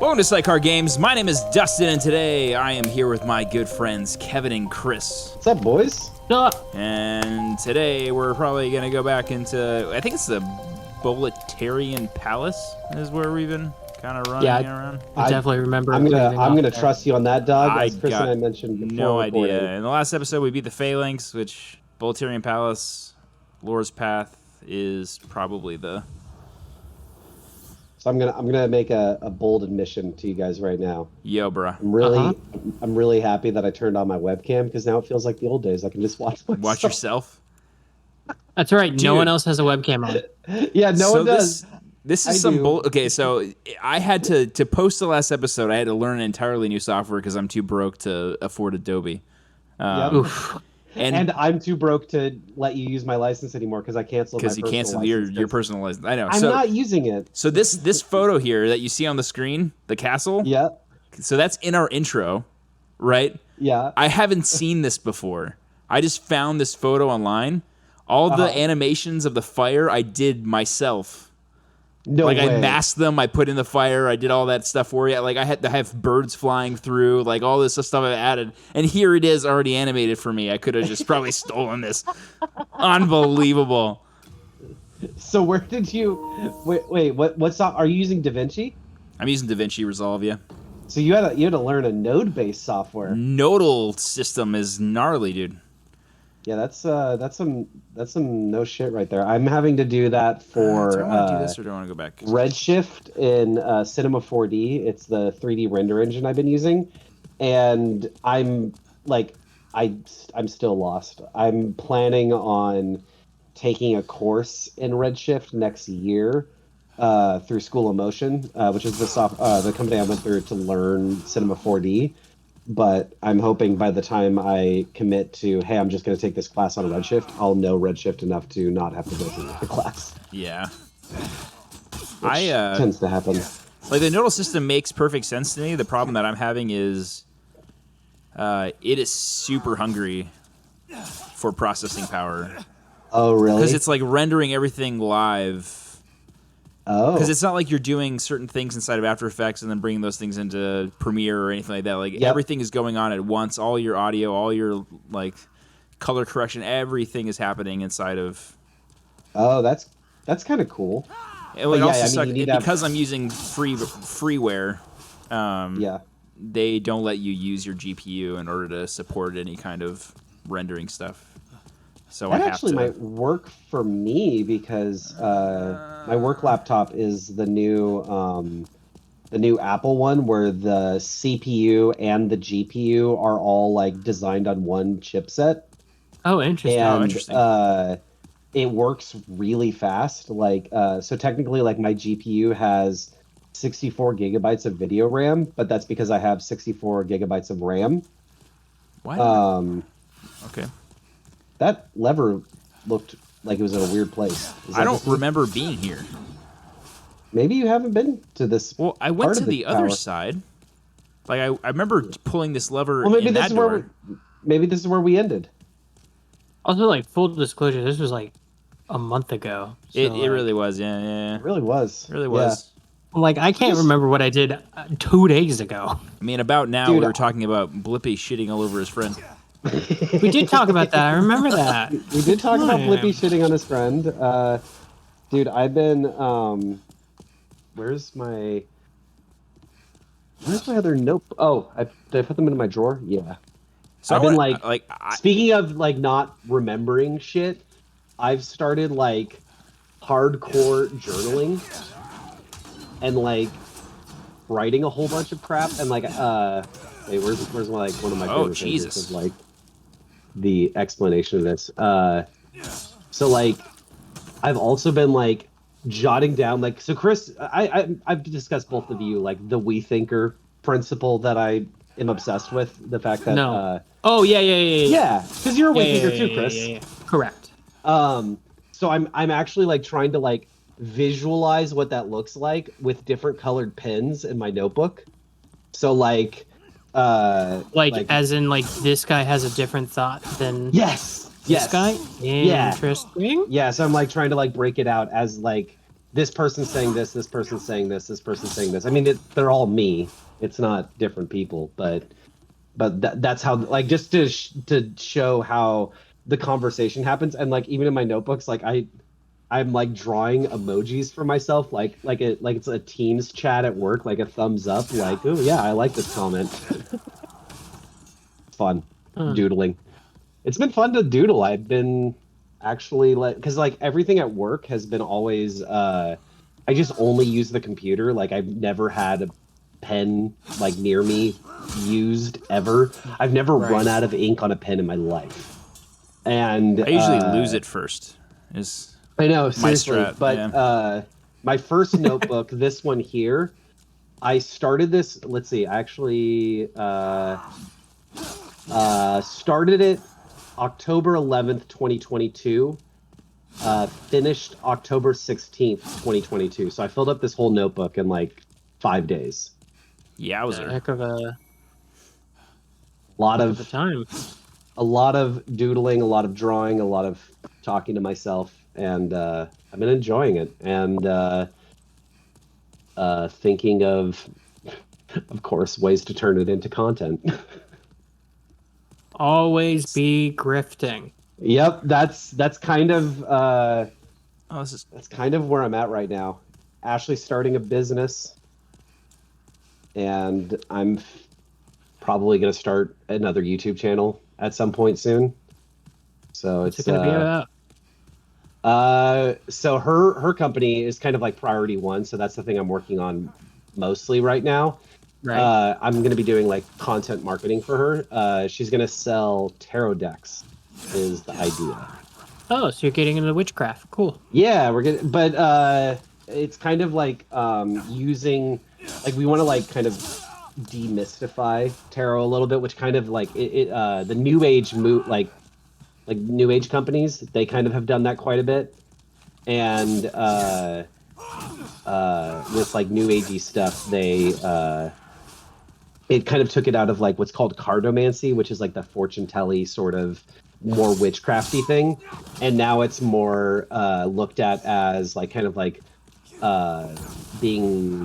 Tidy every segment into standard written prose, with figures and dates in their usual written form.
Welcome to Sidecar Games. My name is Dustin, and today I am here with my good friends Kevin and Chris. What's up, boys? What's up? And today we're probably going to go back into, I think it's the Boletarian Palace is where we've been kind of running around. I definitely remember. I'm gonna trust you on that, dog. As Chris and I mentioned before. No idea. In the last episode, we beat the Phalanx, which Boletarian Palace, Lore's Path is probably the. So I'm gonna make a bold admission to you guys right now. Yo, bruh. I'm really happy that I turned on my webcam because now it feels like the old days. I can just watch myself. Watch yourself. That's right. Dude. No one else has a webcam on. Yeah, no one does. This is okay, so I had to post the last episode. I had to learn entirely new software because I'm too broke to afford Adobe. Oof. And I'm too broke to let you use my license anymore because I canceled my personal license. Because you canceled your personal license. I know. I'm not using it. So this photo here that you see on the screen, the castle. Yeah. So that's in our intro, right? Yeah. I haven't seen this before. I just found this photo online. All the animations of the fire I did myself. No way. I masked them, I put in the fire, I did all that stuff for you. Like I had to have birds flying through, like all this stuff I added. And here it is already animated for me. I could have just probably stolen this. Unbelievable. So where did you wait, what's are you using DaVinci? I'm using DaVinci Resolve, yeah. So you had to learn a node-based software. Nodal system is gnarly, dude. Yeah, that's some no shit right there. I'm having to do that for do I want to do this or do I want to go back? Redshift in Cinema 4D. It's the 3D render engine I've been using, and I'm still lost. I'm planning on taking a course in Redshift next year through School of Motion, which is the company I went through to learn Cinema 4D. But I'm hoping by the time I commit to, hey, I'm just going to take this class on Redshift, I'll know Redshift enough to not have to go through the class. Yeah. Which tends to happen. Like, the nodal system makes perfect sense to me. The problem that I'm having is it is super hungry for processing power. Oh, really? Because it's like rendering everything live. Oh. Because it's not like you're doing certain things inside of After Effects and then bringing those things into Premiere or anything like that. Like everything is going on at once. All your audio, all your like color correction, everything is happening inside of. Oh, that's kind of cool. Because I'm using freeware. They don't let you use your GPU in order to support any kind of rendering stuff. So that actually might work for me because my work laptop is the new Apple one where the CPU and the GPU are all like designed on one chipset. Oh, interesting. And it works really fast. Like so technically, like my GPU has 64 gigabytes of video RAM, but that's because I have 64 gigabytes of RAM. Why? Okay. That lever looked like it was in a weird place. I don't remember being here. Maybe you haven't been to this. Well, I went to the other side. Like I remember pulling this lever. Well, maybe this is where maybe this is where we ended. Also, like full disclosure, this was like a month ago. So, it really was, yeah. It really was. It really was. Like I can't remember what I did 2 days ago. I mean, about now we were talking about Blippi shitting all over his friend. We did talk about that. I remember that. We did talk about Blippi shitting on his friend. Dude, I've been where's my other notebook? Oh, did I put them in my drawer? Yeah. So I've been speaking of like not remembering shit, I've started like hardcore journaling and like writing a whole bunch of crap and like hey, where's like one of my favorite Jesus. Of like the explanation of this. So like I've also been like jotting down like so Chris, I've discussed both of you like the we thinker principle that I am obsessed with. The fact that yeah, because you're a we thinker too, Chris. Yeah. Correct. So I'm actually like trying to like visualize what that looks like with different colored pens in my notebook. So like as in like this guy has a different thought than this guy. Interesting. Yeah, so I'm like trying to like break it out as like this person's saying this person's saying this person's saying this. I mean, they're all me. It's not different people, but that's how, like, just to show how the conversation happens. And like even in my notebooks, like I'm like drawing emojis for myself, like it's a Teams chat at work, like a thumbs up, like, oh yeah, I like this comment. Fun doodling. It's been fun to doodle. I've been actually like, because like everything at work has been always I just only use the computer. Like I've never had a pen like near me used ever. I've never run out of ink on a pen in my life. And I usually lose it first. I know, seriously, strat, but yeah. My first notebook, this one here, I started this. Let's see, I actually started it October 11th, 2022. Finished October 16th, 2022. So I filled up this whole notebook in like 5 days. Yowzer. Heck of a lot of time. A lot of doodling, a lot of drawing, a lot of talking to myself, and I've been enjoying it, and thinking of course, ways to turn it into content. Always be grifting. Yep, that's kind of This is that's kind of where I'm at right now. Ashley's starting a business, and I'm probably going to start another YouTube channel at some point soon. So What's it going to be about? So her company is kind of like priority one, so that's the thing I'm working on mostly right now. Right. I'm going to be doing like content marketing for her. She's going to sell tarot decks, is the idea. Oh, so you're getting into witchcraft. Cool. Yeah, we're getting, but it's kind of like using, like, we want to like kind of demystify tarot a little bit, which kind of like the new age like new age companies, they kind of have done that quite a bit, and with like new agey stuff, they it kind of took it out of like what's called cardomancy, which is like the fortune telly sort of more witchcrafty thing, and now it's more looked at as like kind of like being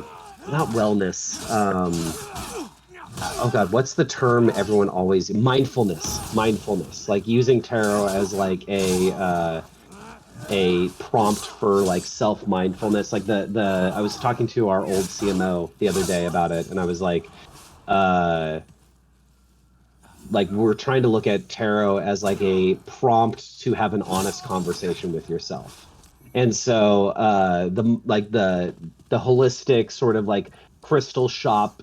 not wellness. Oh God, what's the term everyone always mindfulness, like using tarot as like a prompt for like self-mindfulness. Like the I was talking to our old CMO the other day about it, and I was like we're trying to look at tarot as like a prompt to have an honest conversation with yourself. And so the holistic sort of like crystal shop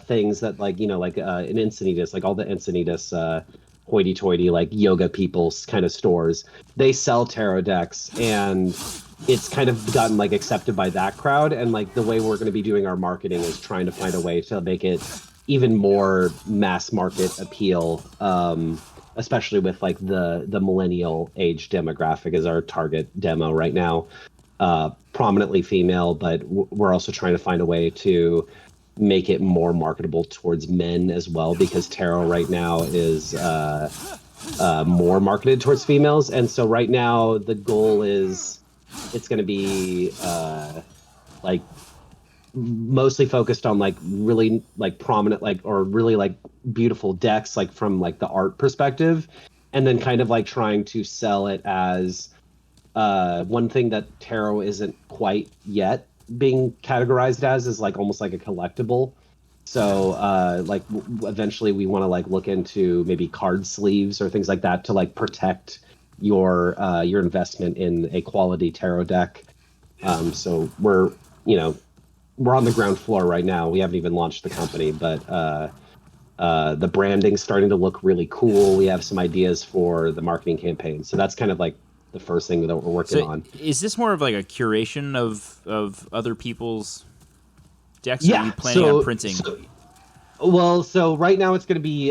things that like, you know, like an Encinitas, like all the Encinitas hoity-toity like yoga people's kind of stores, they sell tarot decks, and it's kind of gotten like accepted by that crowd. And like the way we're going to be doing our marketing is trying to find a way to make it even more mass market appeal, especially with like the millennial age demographic as our target demo right now, prominently female, but we're also trying to find a way to make it more marketable towards men as well, because tarot right now is more marketed towards females. And so right now the goal is it's going to be like mostly focused on like really like prominent like or really like beautiful decks, like from like the art perspective, and then kind of like trying to sell it as one thing that tarot isn't quite yet being categorized as is like almost like a collectible. So eventually we want to like look into maybe card sleeves or things like that to like protect your investment in a quality tarot deck. So we're on the ground floor right now. We haven't even launched the company, but the branding's starting to look really cool. We have some ideas for the marketing campaign. So that's kind of like the first thing that we're working on. Is this more of like a curation of other people's decks? Yeah. Or are you planning on printing? So right now it's going to be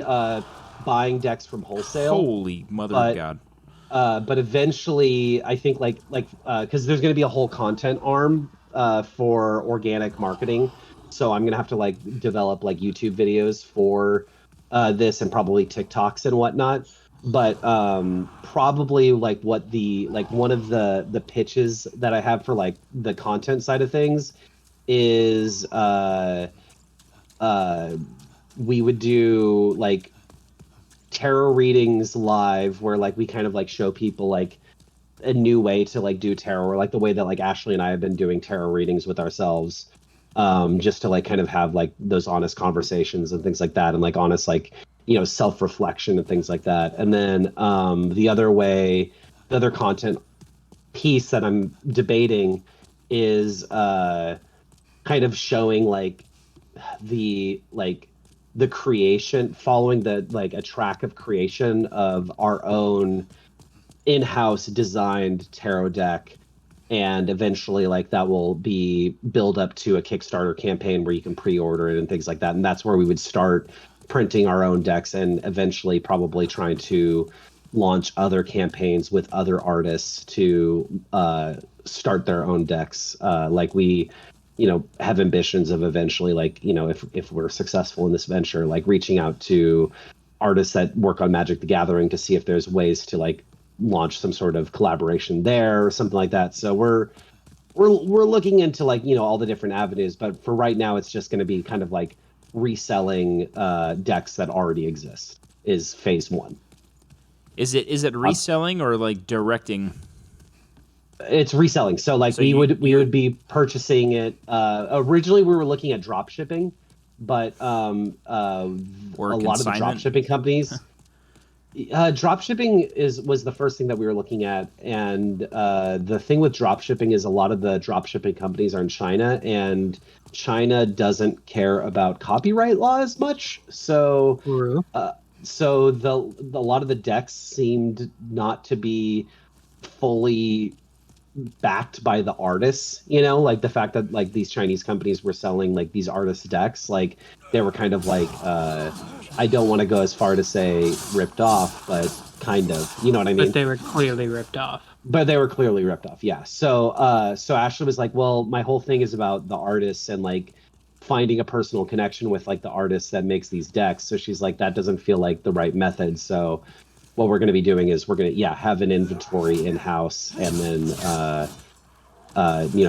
buying decks from wholesale. Holy mother of God. But eventually, I think because there's going to be a whole content arm for organic marketing. So I'm going to have to like develop like YouTube videos for this, and probably TikToks and whatnot. but probably like what the like one of the pitches that I have for like the content side of things is uh we would do like tarot readings live where like we kind of like show people like a new way to like do tarot, or like the way that like Ashley and I have been doing tarot readings with ourselves, just to like kind of have like those honest conversations and things like that, and like honest like self-reflection and things like that. And then the other content piece that I'm debating is kind of showing the like the creation, following the like a track of creation of our own in-house designed tarot deck, and eventually like that will be build up to a Kickstarter campaign where you can pre-order it and things like that. And that's where we would start printing our own decks, and eventually probably trying to launch other campaigns with other artists to start their own decks. Like we have ambitions of eventually, like if we're successful in this venture, like reaching out to artists that work on Magic the Gathering to see if there's ways to like launch some sort of collaboration there or something like that. So we're looking into like all the different avenues, but for right now it's just going to be kind of like reselling decks that already exist is phase one. Is it reselling or like directing? It's reselling. So like So we would be purchasing it. Originally we were looking at drop shipping, but a lot of the drop shipping companies drop shipping was the first thing that we were looking at. And the thing with drop shipping is a lot of the drop shipping companies are in China, and China doesn't care about copyright law as much. So so a lot of the decks seemed not to be fully backed by the artists, like the fact that like these Chinese companies were selling like these artist decks, like they were kind of like I don't want to go as far to say ripped off, but kind of, you know what I mean? But they were clearly ripped off. Yeah. So Ashley was like, well, my whole thing is about the artists and like finding a personal connection with like the artist that makes these decks. So she's like, that doesn't feel like the right method. So what we're going to be doing is we're going to have an inventory in-house, and then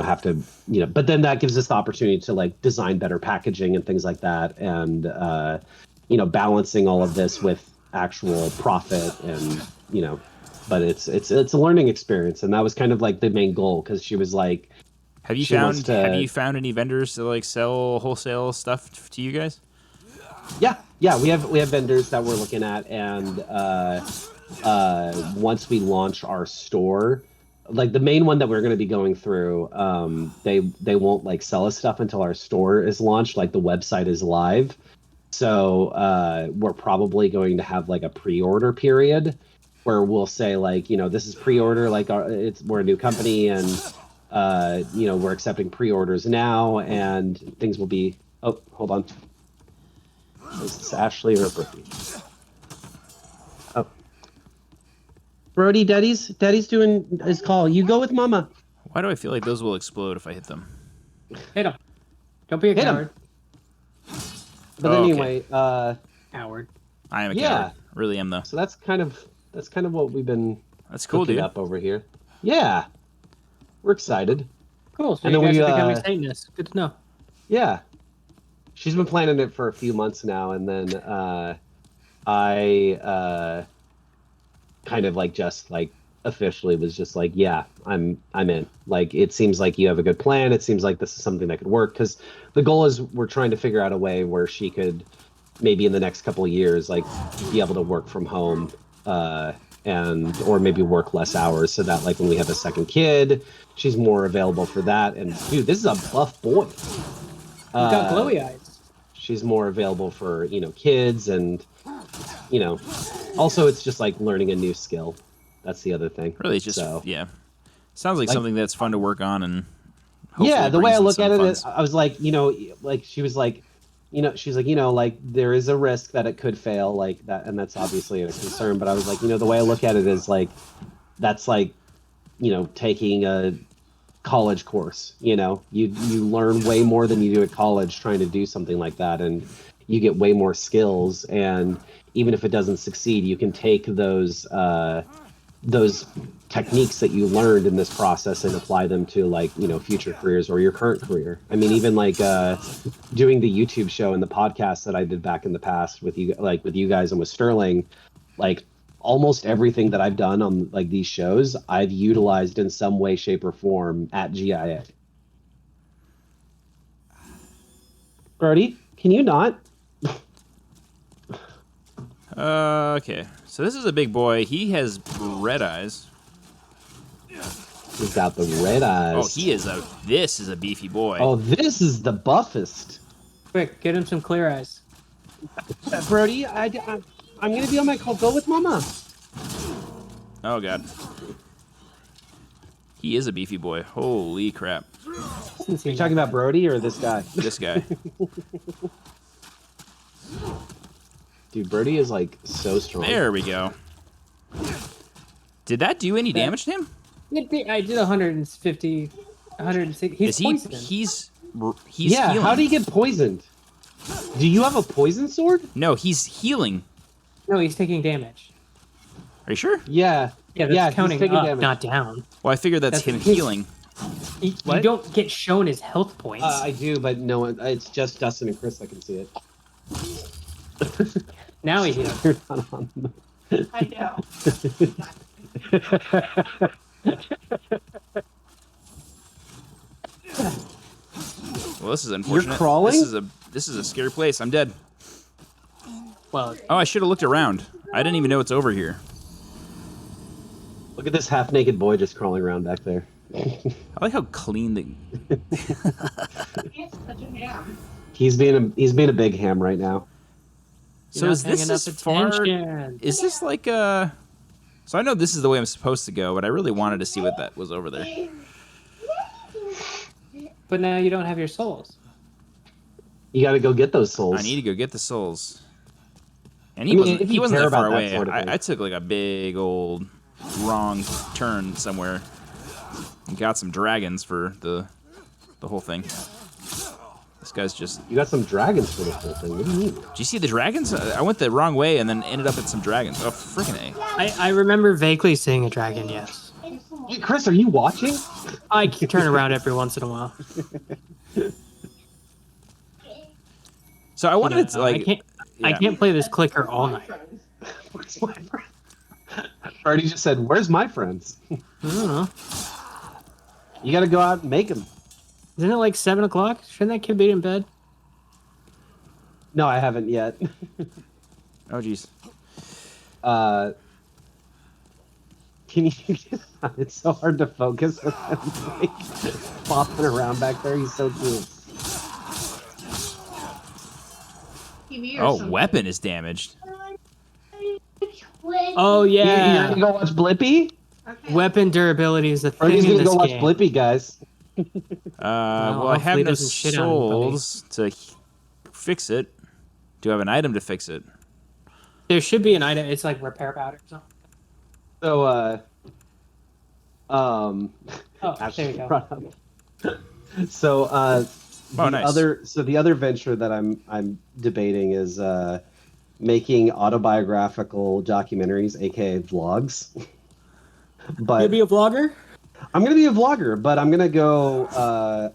have to but then that gives us the opportunity to like design better packaging and things like that, and balancing all of this with actual profit. And but it's a learning experience, and that was kind of like the main goal, because she was like, have you found any vendors to like sell wholesale stuff to you guys? Yeah, we have vendors that we're looking at, and once we launch our store, like the main one that we're going to be going through, they won't like sell us stuff until our store is launched, like the website is live. So we're probably going to have like a pre-order period where we'll say like, this is pre-order, like we're a new company, and we're accepting pre-orders now, and things will be. Oh, hold on. Is this Ashley or Brody? Oh, Brody, Daddy's doing his call. You go with Mama. Why do I feel like those will explode if I hit them? Hit him. Don't be a coward. But anyway, coward. I am a coward. Really am though. So that's kind of what we've been. That's cool, dude. Up over here. Yeah, we're excited. Cool. So and you guys are becoming Satanists. Good to know. Yeah. She's been planning it for a few months now, and then I kind of like just like officially was just like, yeah, I'm in. Like, it seems like you have a good plan. It seems like this is something that could work, because the goal is we're trying to figure out a way where she could maybe in the next couple of years like be able to work from home, or maybe work less hours, so that like when we have a second kid, she's more available for that. And dude, this is a buff boy. He's got glowy eyes. She's more available for kids, and also it's just like learning a new skill. That's the other thing. Really, just sounds like something that's fun to work on, and the way I look at it is, I was like, like she was like, she's like, like there is a risk that it could fail, like that, and that's obviously a concern. But I was like, the way I look at it is like, that's like, taking a college course. You learn way more than you do at college trying to do something like that. And you get way more skills, and even if it doesn't succeed, you can take those techniques that you learned in this process and apply them to like future careers or your current career. I mean, even like doing the YouTube show and the podcast that I did back in the past with you, like with you guys and with Sterling, like almost everything that I've done on like these shows I've utilized in some way, shape, or form at GIA. Brody, can you not? Okay, so this is a big boy. He has red eyes. He's got the red eyes. Oh, this is a beefy boy. Oh, this is the buffest. Quick, get him some clear eyes. Brody, I'm going to be on my call. Go with Mama. Oh, God. He is a beefy boy. Holy crap. Are you talking about Brody or this guy? This guy. Dude, Brody is like so strong. There we go. Did that do any damage to him? I did 150, 160. He's poisoned. He's yeah, healing. how do you get poisoned? Do you have a poison sword? No, he's healing. No, he's taking damage. Are you sure? Yeah. Yeah, that's counting he's taking up, damage. not down. Well, I figured that's him healing. You What? don't get shown his health points. I do, but no one. It's just Dustin and Chris that can see it. Now he's healing. You're not on the... I know. Well, this is unfortunate. You're crawling? This is a scary place. I'm dead. Well, Oh, I should have looked around. I didn't even know it's over here. Look at this half-naked boy just crawling around back there. I like how clean the. He's being a big ham right now. So is this as far? Is this like a? So I know this is the way I'm supposed to go, but I really wanted to see what that was over there. But now you don't have your souls. You got to go get those souls. I need to go get the souls. And I mean, if he you wasn't care that far about that away. sort of thing. I took like a big old wrong turn somewhere. And got some dragons for the whole thing. This guy's just. You got some dragons for this whole thing. What do you mean? Did you see the dragons? I went the wrong way and then ended up at some dragons. Oh, freaking A. I remember vaguely seeing a dragon, yes. Hey, Chris, are you watching? I turn around every once in a while. So I wanted to like. I can't play this clicker all night. Where's my friend? Artie just said, "Where's my friends?" I don't know. You got to go out and make them. Isn't it like 7 o'clock? Shouldn't that kid be in bed? No, I haven't yet. Oh, jeez. Can you? It's so hard to focus with him like, flopping around back there. He's so cute. Oh, weapon is damaged. Oh, You yeah. gonna go watch Blippi? Weapon durability is the thing Artie's in gonna this go watch game. Blippi, guys. Well, I hopefully have it no doesn't shit on anybody. souls to fix it. Do I have an item to fix it? There should be an item. It's like repair powder or something. So, Oh, actually there you go. brought up. So, nice. The other venture that I'm debating is making autobiographical documentaries, aka vlogs. But You be a vlogger? I'm gonna be a vlogger, but I'm gonna go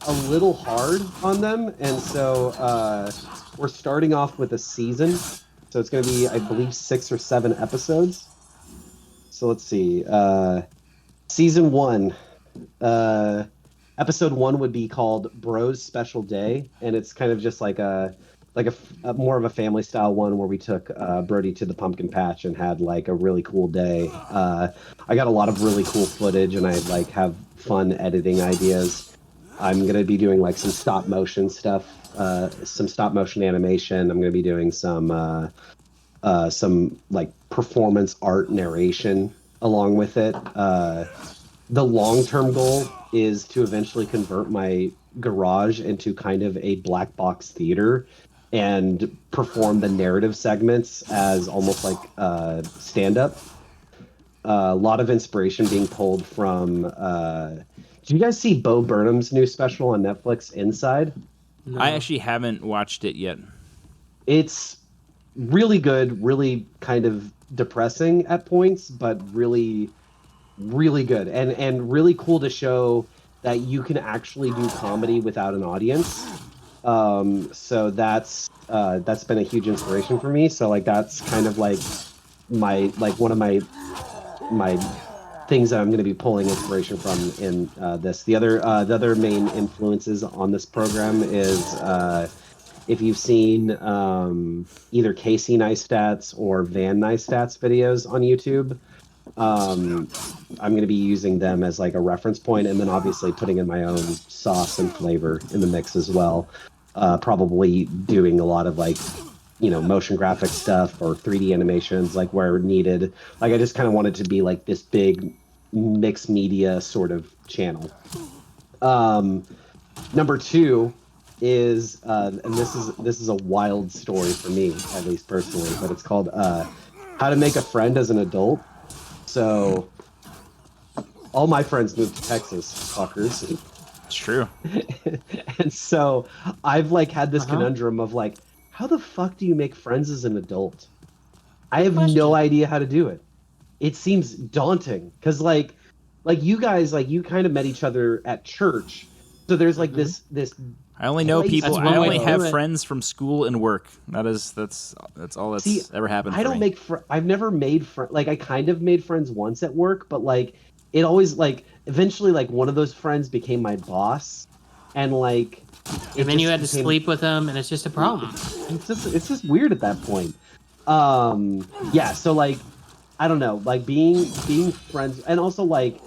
a little hard on them, and so we're starting off with a season. So it's gonna be, I believe, 6 or 7 episodes. So let's see. Season 1. Episode 1 would be called Bro's Special Day, and it's kind of just like a more of a family style one where we took Brody to the pumpkin patch and had like a really cool day. I got a lot of really cool footage, and I like have fun editing ideas. I'm gonna be doing like some stop motion stuff, some stop motion animation. I'm gonna be doing some like performance art narration along with it. The long-term goal is to eventually convert my garage into kind of a black box theater and perform the narrative segments as almost like stand-up. A lot of inspiration being pulled from... did you guys see Bo Burnham's new special on Netflix, Inside? No. I actually haven't watched it yet. It's really good, really kind of depressing at points, but really, really good, and really cool to show that you can actually do comedy without an audience. So that's been a huge inspiration for me. So like that's kind of like my like one of my things that I'm going to be pulling inspiration from in this. The other main influences on this program is if you've seen either Casey Neistat's or Van Neistat's videos on YouTube. I'm going to be using them as like a reference point, and then obviously putting in my own sauce and flavor in the mix as well. Probably doing a lot of like, motion graphic stuff or 3D animations like where needed. Like I just kind of wanted to be like this big mixed media sort of channel. Um, Number two is, and this is a wild story for me, at least personally, but it's called How to Make a Friend as an Adult. So all my friends moved to Texas, fuckers. It's true. And so I've like had this conundrum of like, how the fuck do you make friends as an adult? I have no idea how to do it. It seems daunting because like you guys, like you kind of met each other at church. So there's like this I only know people. That's one I way only to have do it. friends from school and work. That's all that's ever happened. I don't make I've never made friends. Like I kind of made friends once at work, but like it always like eventually like one of those friends became my boss, and like And then you had to sleep with them, and it's just a problem. It's just weird at that point. Yeah, so like I don't know, like being friends, and also like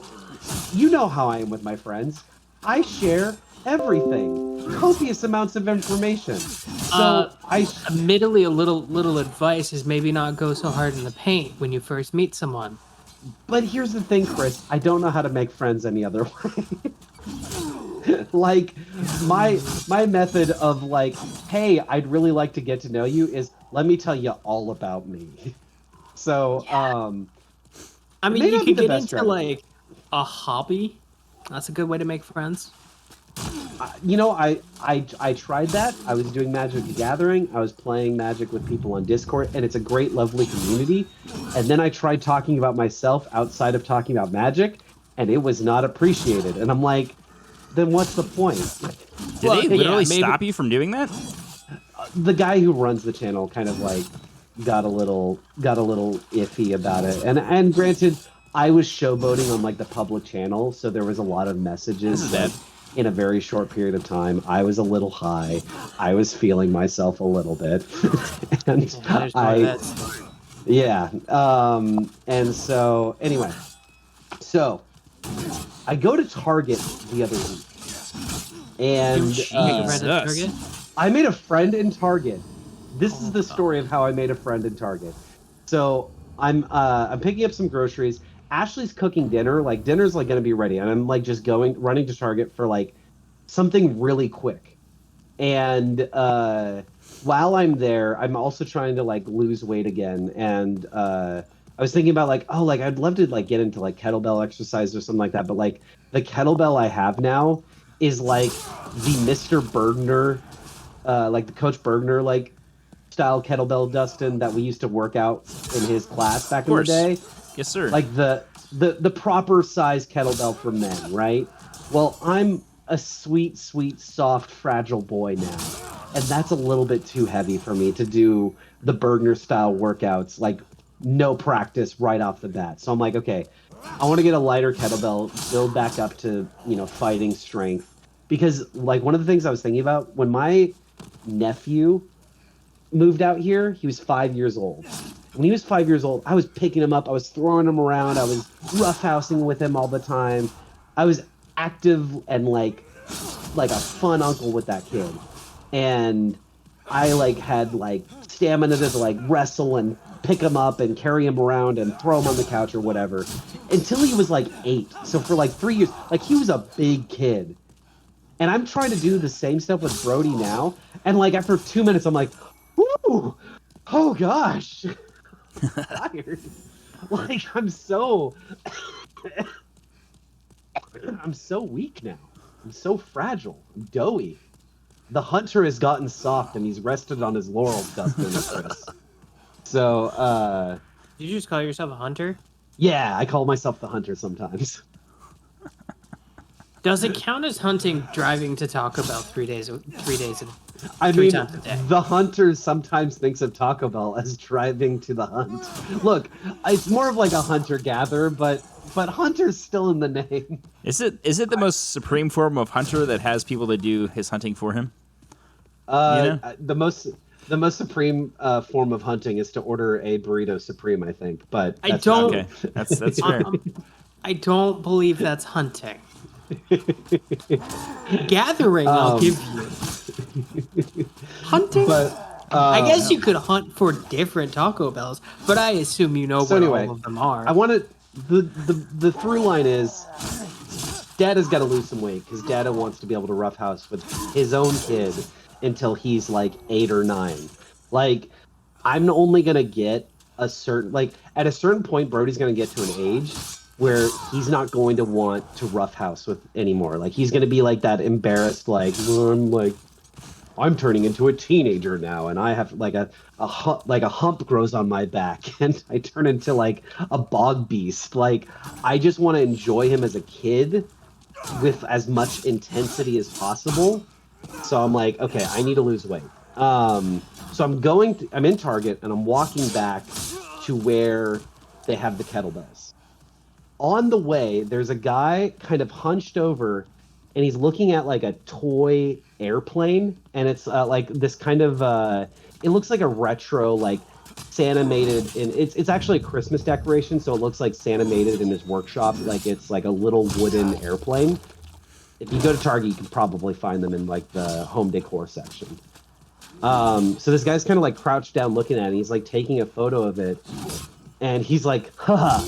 you know how I am with my friends. I share everything, copious amounts of information. So Admittedly, a little advice is maybe not go so hard in the paint when you first meet someone. But here's the thing, Chris. I don't know how to make friends any other way. Like my method of like, hey, I'd really like to get to know you is let me tell you all about me. So, I mean, may you not be could the get best into strategy. like a hobby. That's a good way to make friends. I tried that. I was doing Magic the Gathering. I was playing Magic with people on Discord, and it's a great, lovely community. And then I tried talking about myself outside of talking about Magic, and it was not appreciated. And I'm like, then what's the point? Did they literally stop you from doing that? The guy who runs the channel kind of like got a little iffy about it. And granted, I was showboating on like the public channel, so there was a lot of messages that in a very short period of time. I was a little high. I was feeling myself a little bit. And yeah. And so anyway, so I go to Target the other week, and I made a friend in Target. This is the story of how I made a friend in Target. So I'm picking up some groceries. Ashley's cooking dinner. Like dinner's like gonna be ready, and I'm like just running to Target for like something really quick. And while I'm there, I'm also trying to like lose weight again. And I was thinking about like, oh, like I'd love to like get into like kettlebell exercise or something like that. But like the kettlebell I have now is like the Mr. Bergner, like the Coach Bergner like style kettlebell, Dustin, that we used to work out in his class back in the day. Yes, sir. Like the proper size kettlebell for men, right? Well, I'm a sweet, soft, fragile boy now. And that's a little bit too heavy for me to do the Bergner style workouts, like no practice right off the bat. So I'm like, okay, I want to get a lighter kettlebell, build back up to, fighting strength. Because like one of the things I was thinking about when my nephew moved out here, he was 5 years old. When he was 5 years old, I was picking him up, I was throwing him around, I was roughhousing with him all the time. I was active and like a fun uncle with that kid. And I like had like stamina to like wrestle and pick him up and carry him around and throw him on the couch or whatever until he was like 8. So for like 3 years, like he was a big kid. And I'm trying to do the same stuff with Brody now. And like after 2 minutes, I'm like, ooh, oh gosh, I'm tired. Like I'm so weak now. I'm so fragile. I'm doughy. the hunter has gotten soft and he's rested on his laurels, Dustin and Chris. So, Did you just call yourself a hunter? yeah, I call myself the hunter sometimes. Does it count as hunting driving to Taco Bell 3 days? 3 days. I Three mean, times a day. the hunter sometimes thinks of Taco Bell as driving to the hunt. Look, it's more of like a hunter-gatherer, but hunter's still in the name. Is it the most supreme form of hunter that has people that do his hunting for him? The most supreme form of hunting is to order a burrito supreme, I think. But I that's don't. Okay, that's fair. I don't believe that's hunting. Gathering, I'll give you. Hunting? But I guess you could hunt for different Taco Bells, but I assume you know what all of them are. I wanted the through line is Dada's got to lose some weight because Dada wants to be able to roughhouse with his own kid until he's like 8 or 9. Like, I'm only gonna get a certain at a certain point, Brody's gonna get to an age where he's not going to want to roughhouse with anymore. Like, he's gonna be like that embarrassed, I'm turning into a teenager now, and I have a hump grows on my back, and I turn into like a bog beast. Like, I just want to enjoy him as a kid with as much intensity as possible. So I'm like, okay, I need to lose weight. So I'm in Target, and I'm walking back to where they have the kettlebells. On the way, there's a guy kind of hunched over, and he's looking at like a toy airplane, and it's like this kind of it looks like a retro Santa-mated, and it's actually a Christmas decoration, so it looks like Santa-mated in his workshop, like it's like a little wooden airplane. If you go to Target, you can probably find them in like the home decor section. So this guy's kind of like crouched down looking at it, and he's like taking a photo of it, and he's like, haha,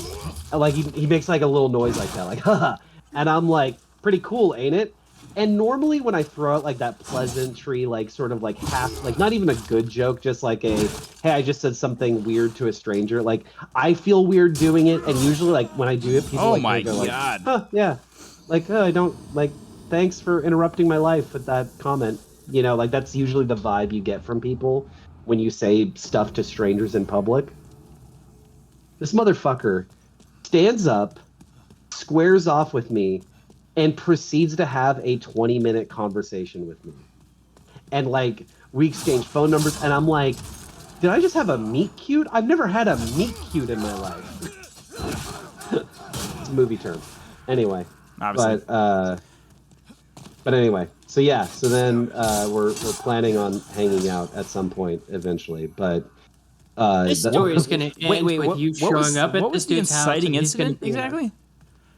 like he makes like a little noise like that, like haha, and I'm like, pretty cool, ain't it? And normally when I throw out like that pleasantry, like sort of like half, like not even a good joke, just like a, hey, I just said something weird to a stranger. Like, I feel weird doing it, and usually like when I do it, people go God. like, yeah, like, oh, I don't like. Thanks for interrupting my life with that comment. You know, like that's usually the vibe you get from people when you say stuff to strangers in public. This motherfucker stands up, squares off with me, and proceeds to have a 20-minute conversation with me. And like, we exchange phone numbers, and I'm like, did I just have a meet cute? I've never had a meet cute in my life. It's a movie term. Anyway. Obviously. But anyway, so yeah, so then we're planning on hanging out at some point eventually, but this story is going to end with you showing up at this dude's house. What was the inciting incident exactly?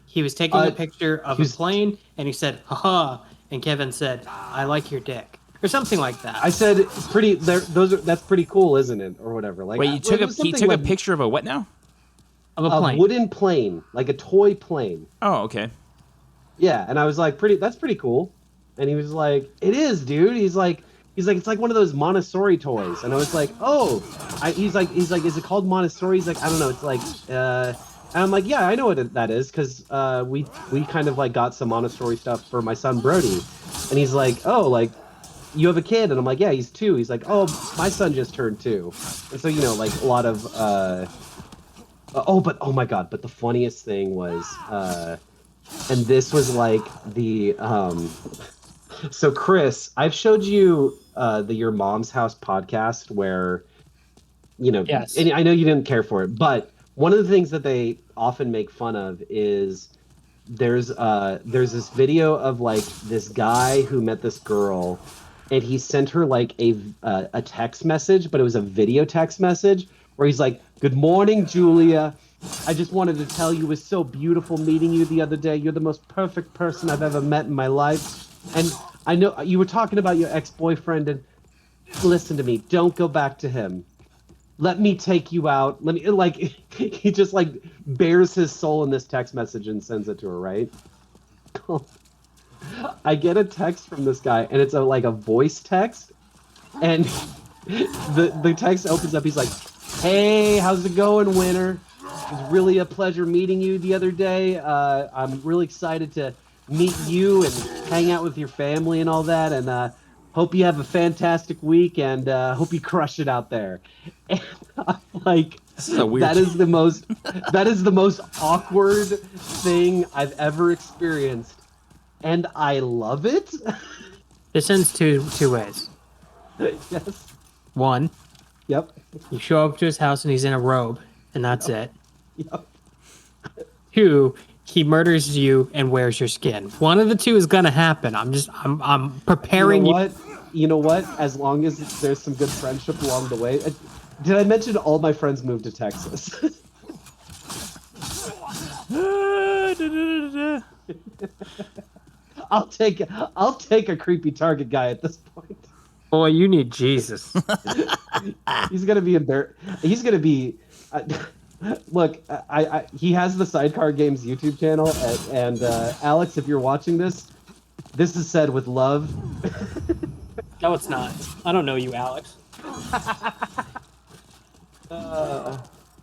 He was taking a picture of a plane, and he said, haha, and Kevin said, I like your dick, or something like that. I said, that's pretty cool, isn't it, or whatever. Like, wait, he took a picture of a what now? Of a plane. A wooden plane, like a toy plane. Oh, okay. Yeah, and I was like, that's pretty cool. And he was like, it is, dude. He's like, it's like one of those Montessori toys. And I was like, oh, he's like, is it called Montessori? He's like, I don't know. It's like, and I'm like, yeah, I know what that is, because we kind of like got some Montessori stuff for my son Brody. And he's like, oh, like, you have a kid? And I'm like, yeah, he's 2. He's like, oh, my son just turned 2. And so, you know, like a lot of, oh my God, but the funniest thing was, and this was like the, so Chris, I've showed you the Your Mom's House podcast where, you know, yes. And I know you didn't care for it, but one of the things that they often make fun of is there's this video of like this guy who met this girl, and he sent her like a text message, but it was a video text message where he's like, "Good morning, Julia. I just wanted to tell you it was so beautiful meeting you the other day. You're the most perfect person I've ever met in my life. And I know you were talking about your ex-boyfriend, and listen to me. Don't go back to him. Let me take you out. Let me," like, he just like bears his soul in this text message and sends it to her, right? I get a text from this guy, and it's like a voice text, and the text opens up. He's like, "Hey, how's it going, Winter? It was really a pleasure meeting you the other day. I'm really excited to meet you and hang out with your family and all that. And Hope you have a fantastic week, and hope you crush it out there. And I'm like, This is a weird. that is the most awkward thing I've ever experienced, and I love it. This ends two ways. Yes. One, Yep. you show up to his house and he's in a robe, and that's it. Yep. Two, he murders you and wears your skin. One of the two is gonna happen. I'm preparing you. You know what? As long as there's some good friendship along the way. Did I mention all my friends moved to Texas? I'll take a creepy target guy at this point. Boy, you need Jesus. He's gonna be embarrassed. He's gonna be. Look, he has the Sidecar Games YouTube channel, and Alex, if you're watching this is said with love. No, it's not. I don't know you, Alex. All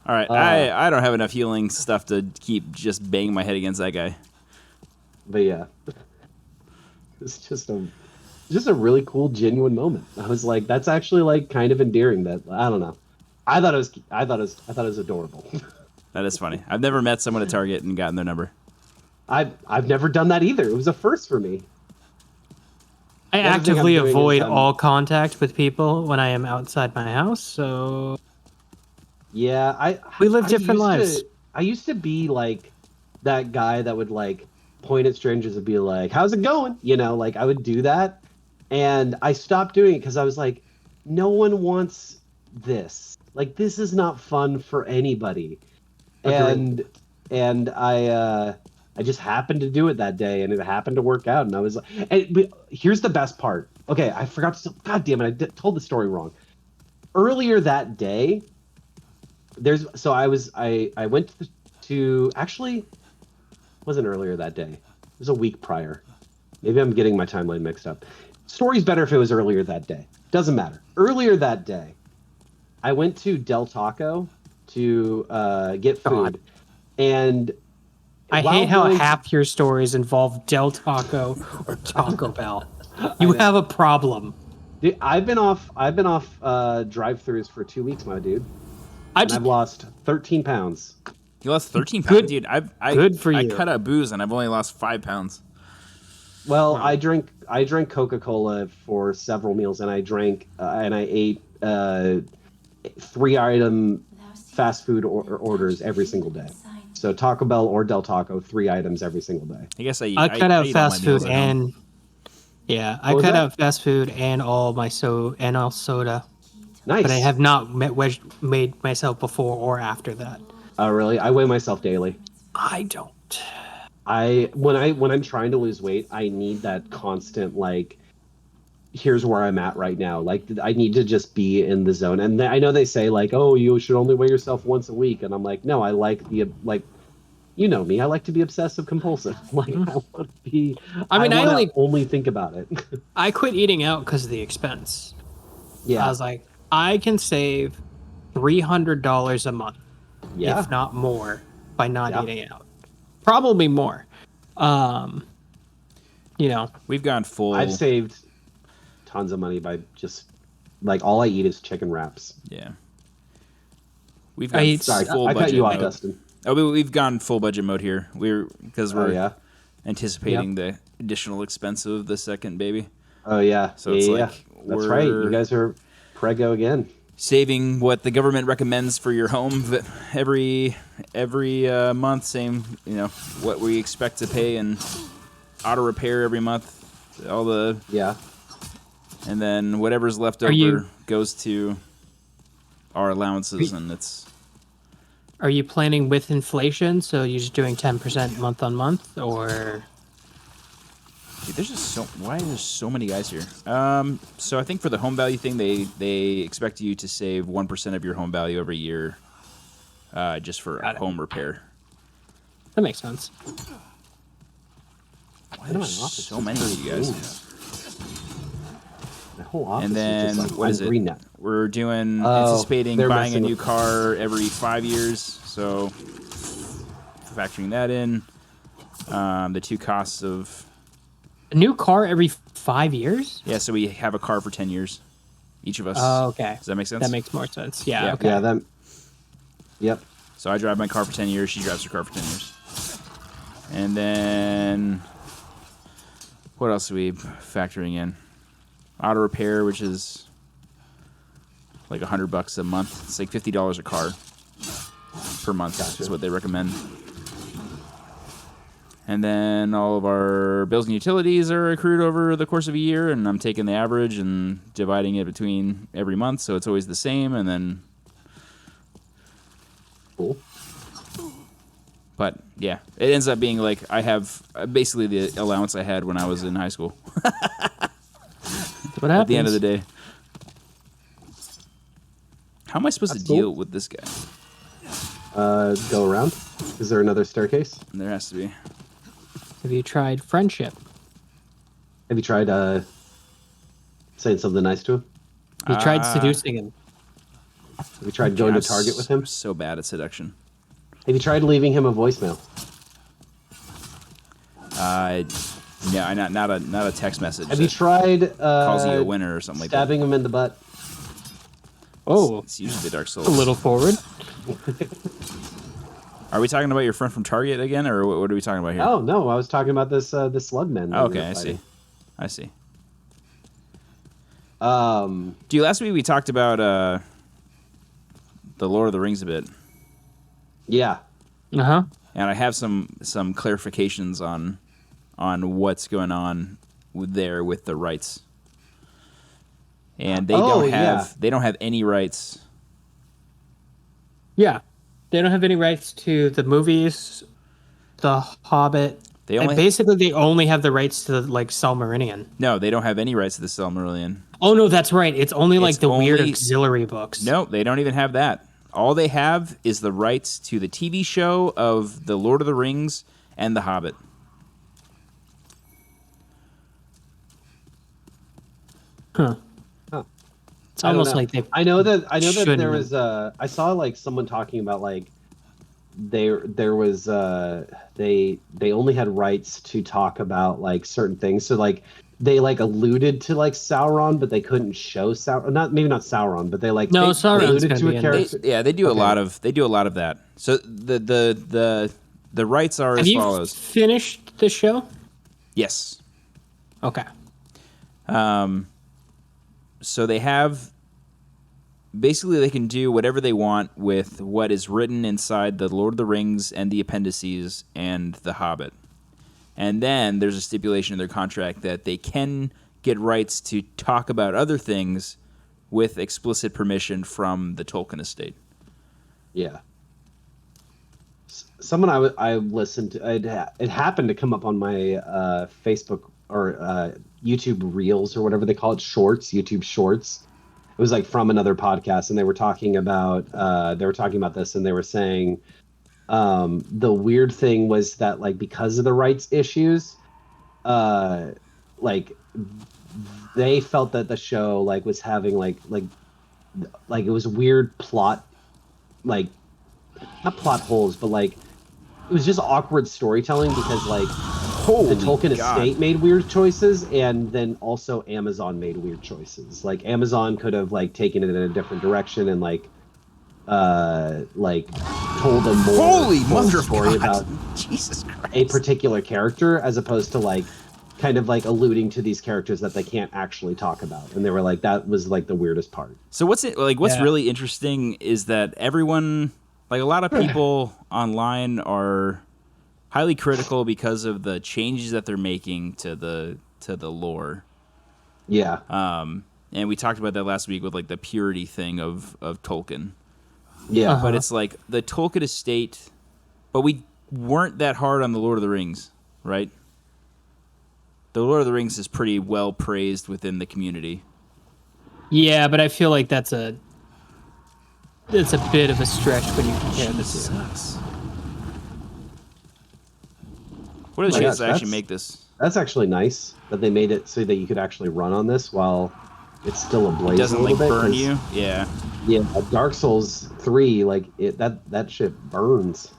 right, I don't have enough healing stuff to keep just banging my head against that guy. But yeah, it's just a really cool, genuine moment. I was like, that's actually like kind of endearing. That I don't know. I thought it was adorable. That is funny. I've never met someone at Target and gotten their number. I've never done that either. It was a first for me. I actively avoid all contact with people when I am outside my house. So yeah, we live different lives. I used to be like that guy that would like point at strangers and be like, "How's it going?" You know, like I would do that, and I stopped doing it because I was like, no one wants this. Like this is not fun for anybody. Agreed. And I just happened to do it that day, and it happened to work out. And I was like, but here's the best part. Okay, I forgot to. God damn it! Told the story wrong. Earlier that day, I went to actually, it wasn't earlier that day. It was a week prior. Maybe I'm getting my timeline mixed up. Story's better if it was earlier that day. Doesn't matter. Earlier that day, I went to Del Taco to get food, and I hate how half your stories involve Del Taco or Taco Bell. You have a problem. Dude, I've been off drive-throughs for 2 weeks, my dude. I've lost 13 pounds. You lost 13 pounds, Good, dude. Good for you. I cut out booze and I've only lost 5 pounds. Well, wow. I drank Coca-Cola for several meals, and I ate 3-item fast food orders every single day. So Taco Bell or Del Taco, 3 items every single day. I guess I cut out fast food and I cut out fast food and all soda. Nice. But I have not made myself before or after that. Oh, really? I weigh myself daily. I don't. When I'm trying to lose weight, I need that constant like, here's where I'm at right now. Like I need to just be in the zone. And I know they say like, oh, you should only weigh yourself once a week. And I'm like, no, I like you know me. I like to be obsessive compulsive. Like I want to be. I only think about it. I quit eating out because of the expense. Yeah. I was like, I can save $300 a month, if not more, by not eating out. Probably more. We've gone full. I've saved tons of money by just like all I eat is chicken wraps. Yeah. We've gone full budget. I cut you off, mode. Dustin. Oh, we've gone full budget mode here. We're anticipating Yep. the additional expense of the second baby. Oh yeah. So it's like that's right. You guys are prego again. Saving what the government recommends for your home every month. Same, what we expect to pay in auto repair every month. All the and then whatever's left over goes to our allowances, and it's. Are you planning with inflation? So you're just doing 10% month on month, or? Dude, there's just why are there so many guys here? So I think for the home value thing, they expect you to save 1% of your home value every year, just for home repair. That makes sense. Why are there so many of you guys? The whole office and then is just like, what is it? Now. We're anticipating buying a new car every 5 years, so factoring that in, the two costs of A new car every 5 years? Yeah, so we have a car for 10 years, each of us. Oh, okay. Does that make sense? That makes more sense. Yeah. Yeah. Okay. Yeah, yep. So I drive my car for 10 years. She drives her car for 10 years. And then what else are we factoring in? Auto repair, which is like $100 a month. It's like $50 a car per month. Gotcha. Is what they recommend. And then all of our bills and utilities are accrued over the course of a year, and I'm taking the average and dividing it between every month, so it's always the same. And then, Cool. but yeah, it ends up being like I have basically the allowance I had when I was in high school. What happens? At the end of the day. How am I supposed That's to cool. deal with this guy? Go around. Is there another staircase? There has to be. Have you tried friendship? Have you tried saying something nice to him? You tried seducing him. Have you tried going to I'm Target with him? So bad at seduction. Have you tried leaving him a voicemail? Yeah, not a text message. Have you that tried calls you a winner or something like that. stabbing him in the butt? Oh, It's usually the Dark Souls. a little forward. Are we talking about your friend from Target again, or what are we talking about here? Oh no, I was talking about this slugman. Oh, okay, I see. Um, Dude, last week we talked about the Lord of the Rings a bit, yeah. Uh huh. and I have some clarifications on what's going on there with the rights. And they don't have any rights. Yeah, they don't have any rights to the movies, The Hobbit. They And only basically, they only have the rights to like Silmarillion. No, they don't have any rights to the Silmarillion. Oh no, that's right. It's only like It's the weird only- auxiliary books. No, they don't even have that. All they have is the rights to the TV show of The Lord of the Rings and The Hobbit. Huh. Huh. It's I don't almost know. like they. I know that shouldn't there have. was I saw like someone talking about like there was they only had rights to talk about like certain things. So like they like alluded to like Sauron, but they couldn't show Sauron. Maybe not Sauron, but they like No, they Sauron's alluded gonna to be a in character. They do Okay. a lot of that. So the rights are Have as you follows. finished the show? Yes. Okay. So they have basically they can do whatever they want with what is written inside the Lord of the Rings and the appendices and the Hobbit. And then there's a stipulation in their contract that they can get rights to talk about other things with explicit permission from the Tolkien estate. Yeah. Someone I listened to, it happened to come up on my Facebook or YouTube Reels or whatever they call it, Shorts, YouTube Shorts. It was like from another podcast, and they were talking about this, and they were saying the weird thing was that like because of the rights issues, like they felt that the show like was having like it was weird plot, like not plot holes, but like it was just awkward storytelling because like the Tolkien estate made weird choices, and then also Amazon made weird choices. Like Amazon could have like taken it in a different direction and like told a more story about Jesus Christ. a particular character as opposed to like kind of like alluding to these characters that they can't actually talk about. And they were like, that was like the weirdest part. So what's really interesting is that everyone, like a lot of people online are highly critical because of the changes that they're making to the lore. Yeah. And we talked about that last week with like the purity thing of Tolkien. Yeah. Uh-huh. But it's like the Tolkien estate, but we weren't that hard on the Lord of the Rings, right? The Lord of the Rings is pretty well praised within the community. Yeah, but I feel like that's a bit of a stretch when you compare the two. What are the Oh my chances gosh, to actually that's- make this? That's actually nice that they made it so that you could actually run on this while it's still ablaze. It doesn't a little like bit, burn 'cause, you? Yeah. Yeah, Dark Souls 3, like that shit burns.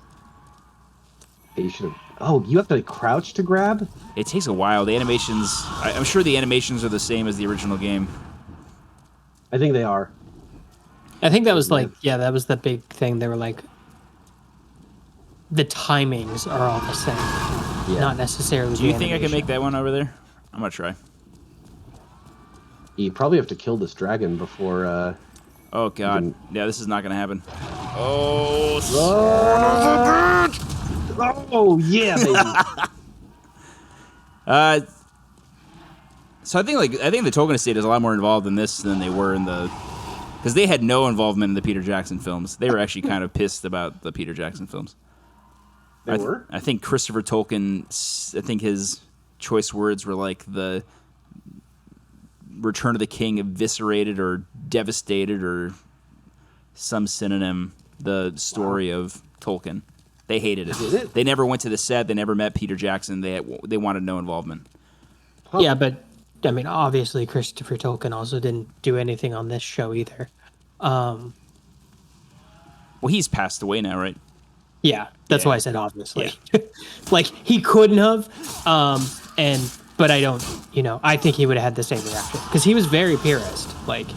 Okay, you should have. Oh, you have to crouch to grab? It takes a while. The animations, I'm sure the animations are the same as the original game. I think they are. I think that was that was the big thing. They were like, the timings are all the same, not necessarily. Do you think I can make that one over there? I'm gonna try. You probably have to kill this dragon before. Oh god, yeah, this is not gonna happen. Oh, oh yeah, baby. So I think the Tolkien estate is a lot more involved in this than they were in because they had no involvement in the Peter Jackson films. They were actually kind of pissed about the Peter Jackson films. They were? I think Christopher Tolkien, I think his choice words were like the Return of the King eviscerated or devastated or some synonym the story of Tolkien. They hated it. Did it? They never went to the set. They never met Peter Jackson. They wanted no involvement. Huh. Yeah, but I mean, obviously Christopher Tolkien also didn't do anything on this show either. Well, he's passed away now, right? Yeah, that's why I said obviously. Yeah. Like he couldn't have, but I don't. I think he would have had the same reaction because he was very purist. Like.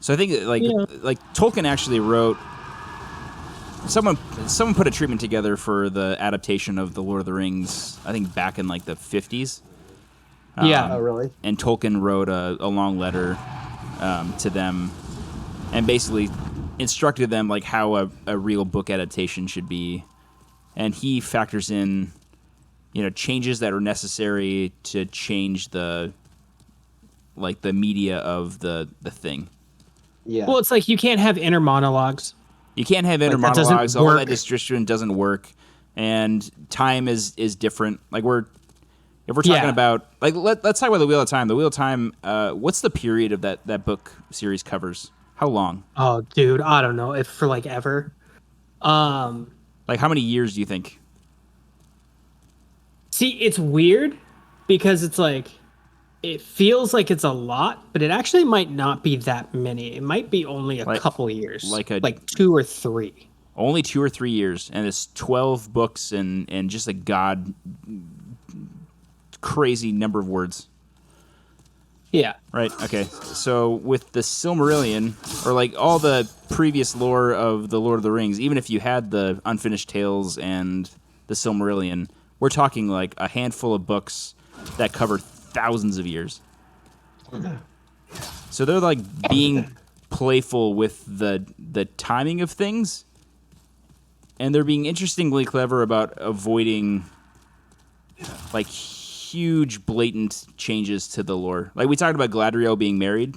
So I think like Tolkien actually wrote. Someone put a treatment together for the adaptation of the Lord of the Rings. I think back in like the 50s. Yeah. Oh, really? And Tolkien wrote a long letter to them, and basically instructed them like how a real book adaptation should be, and he factors in, changes that are necessary to change the media of the thing. Yeah. Well, it's like you can't have inner monologues. You can't have inner that monologues. doesn't All work. that description doesn't work, and time is different. Like if we're talking about let's talk about the Wheel of Time. The Wheel of Time. What's the period of that book series covers? How long? Oh, dude, I don't know. If for like ever. Like how many years do you think? See, it's weird because it's like it feels like it's a lot, but it actually might not be that many. It might be only a couple years, like 2 or 3. Only 2 or 3 years, and it's 12 books and just a crazy number of words. Yeah. Right. Okay. So with the Silmarillion, or like all the previous lore of the Lord of the Rings, even if you had the Unfinished Tales and the Silmarillion, we're talking like a handful of books that cover thousands of years. So they're like being playful with the timing of things, and they're being interestingly clever about avoiding like huge blatant changes to the lore. Like we talked about Galadriel being married.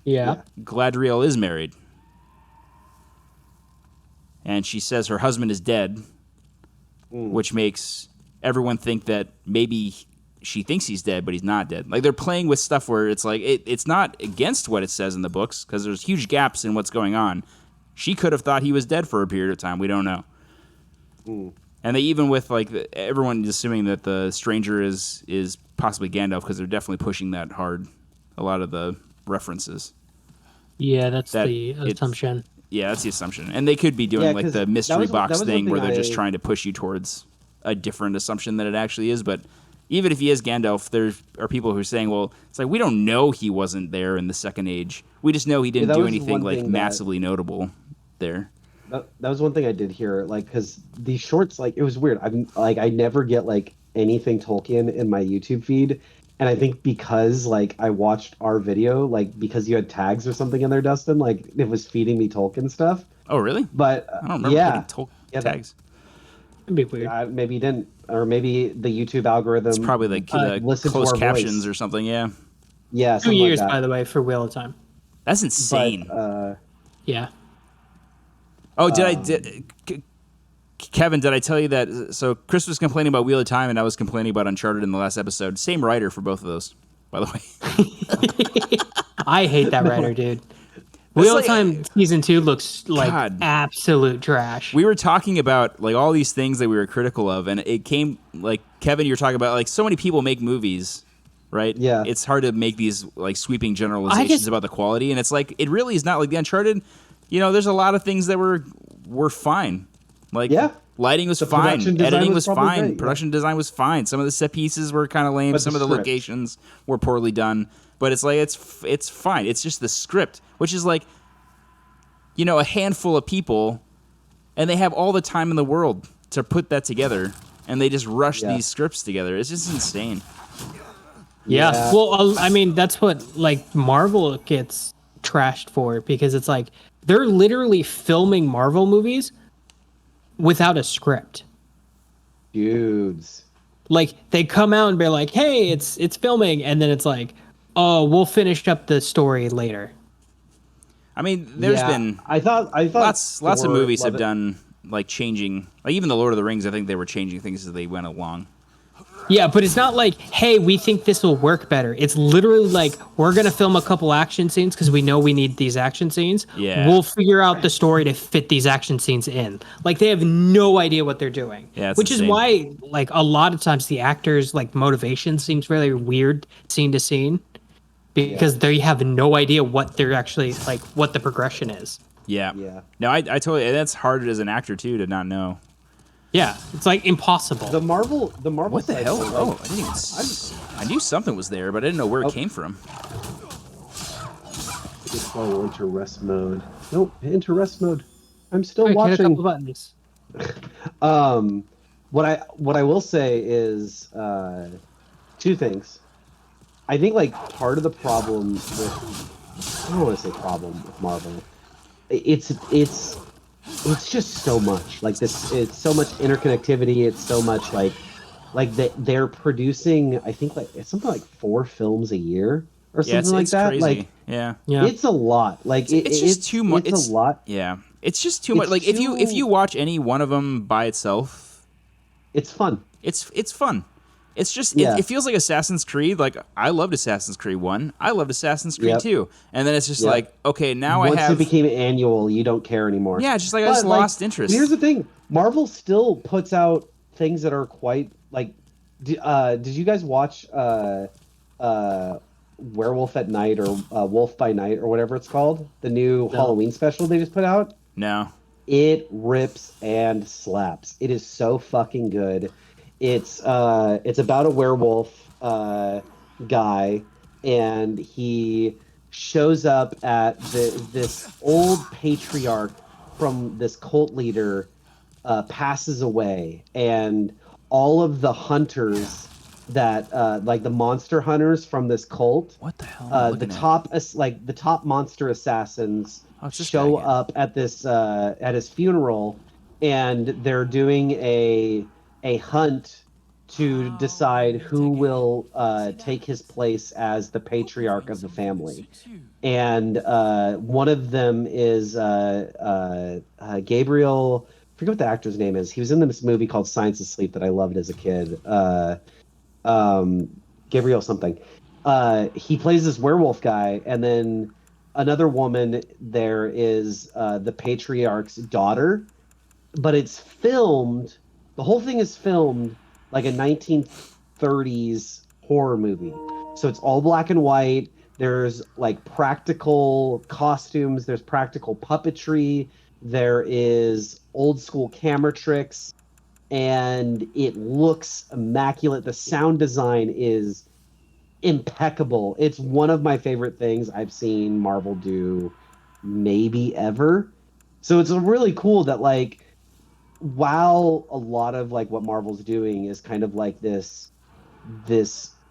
Yeah. Galadriel is married. And she says her husband is dead, which makes everyone think that maybe she thinks he's dead, but he's not dead. Like they're playing with stuff where it's like it's not against what it says in the books because there's huge gaps in what's going on. She could have thought he was dead for a period of time. We don't know. And they even with like everyone assuming that the stranger is possibly Gandalf because they're definitely pushing that hard. A lot of the references. Yeah, that's the assumption. Yeah, that's the assumption. And they could be doing like the mystery box thing where they're just trying to push you towards a different assumption than it actually is. But even if he is Gandalf, there are people who are saying, well, it's like we don't know he wasn't there in the Second Age. We just know he didn't do anything like massively notable there. That was one thing I did hear, like, because these shorts, like, it was weird. I never get like anything Tolkien in my YouTube feed, and I think because like I watched our video, like because you had tags or something in there, Dustin, like it was feeding me Tolkien stuff. Oh, really? But I don't remember putting tags. It'd be weird. Maybe you didn't, or maybe the YouTube algorithm. It's probably like the closed captions or something. Yeah. Yeah. 2 years, like by the way, for Wheel of Time. That's insane. But, yeah. Oh, Kevin, did I tell you that? So Chris was complaining about Wheel of Time, and I was complaining about Uncharted in the last episode. Same writer for both of those, by the way. I hate that writer, dude. Wheel of Time Season 2 looks like absolute trash. We were talking about like all these things that we were critical of, and it came like, Kevin, you were talking about like so many people make movies, right? Yeah. It's hard to make these like sweeping generalizations about the quality, and it's like it really is not like the Uncharted. You know, there's a lot of things that were fine. Like lighting was fine, editing was fine, great, production design was fine. Some of the set pieces were kind of lame, but some of the locations were poorly done. But it's like it's fine. It's just the script, which is like, you know, a handful of people, and they have all the time in the world to put that together, and they just rush these scripts together. It's just insane. Yeah. Well, I mean, that's what like Marvel gets trashed for, because it's like they're literally filming Marvel movies without a script. Dudes. Like they come out and be like, "Hey, it's filming," and then it's like, "Oh, we'll finish up the story later." I mean, there's been I thought lots of movies have done like changing, like even the Lord of the Rings. I think they were changing things as they went along. Yeah, but it's not like, hey, we think this will work better. It's literally like, we're going to film a couple action scenes because we know we need these action scenes. Yeah. We'll figure out the story to fit these action scenes in. Like, they have no idea what they're doing. Yeah, which is why, like, a lot of times the actors' like motivation seems really weird scene to scene, because they have no idea what they're actually, like, what the progression is. Yeah. No, I totally, that's hard as an actor, too, to not know. Yeah, it's like impossible. The Marvel. What the hell? Oh, I didn't even. I knew something was there, but I didn't know where it came from. Enter rest mode. Nope, enter rest mode. I'm still watching. Hit a couple buttons. What I will say is two things. I think like part of the problem with, I don't want to say problem with Marvel. It's just so much like this. It's so much interconnectivity. It's so much like they're producing. I think like it's something like 4 films a year or something like that. Crazy. Like yeah, it's a lot. Like it's just too much. It's a lot. Yeah, it's just too much. Like if you watch any one of them by itself, it's fun. It's fun. It's just it feels like Assassin's Creed. Like I loved Assassin's Creed 1. I loved Assassin's Creed 2. And then it's just like, okay, now once I have. Once it became annual, you don't care anymore. Yeah, just like I just lost interest. Here's the thing: Marvel still puts out things that are quite like. Did you guys watch Werewolf at Night or Wolf by Night or whatever it's called? The new Halloween special they just put out. No. It rips and slaps. It is so fucking good. It's about a werewolf guy, and he shows up at this old patriarch from this cult leader passes away, and all of the hunters that like the monster hunters from this cult, what the hell? The top monster assassins show up at this at his funeral, and they're doing a hunt to decide who will take his place as the patriarch of the family. And one of them is Gabriel. I forget what the actor's name is. He was in this movie called Science of Sleep that I loved as a kid. Gabriel something. He plays this werewolf guy, and then another woman there is the patriarch's daughter. But it's filmed. The whole thing is filmed like a 1930s horror movie. So it's all black and white. There's like practical costumes. There's practical puppetry. There is old school camera tricks. And it looks immaculate. The sound design is impeccable. It's one of my favorite things I've seen Marvel do maybe ever. So it's really cool that like, while a lot of like what Marvel's doing is kind of like this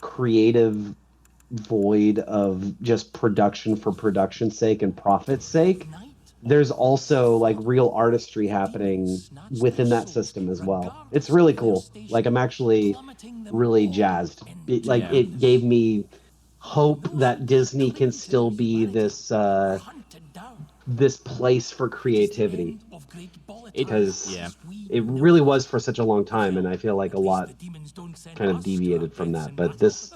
creative void of just production for production's sake and profit's sake, there's also like real artistry happening within that system as well. It's really cool. Like I'm actually really jazzed. It gave me hope that Disney can still be this place for creativity. Because it really was for such a long time, and I feel like a lot kind of deviated from that. But this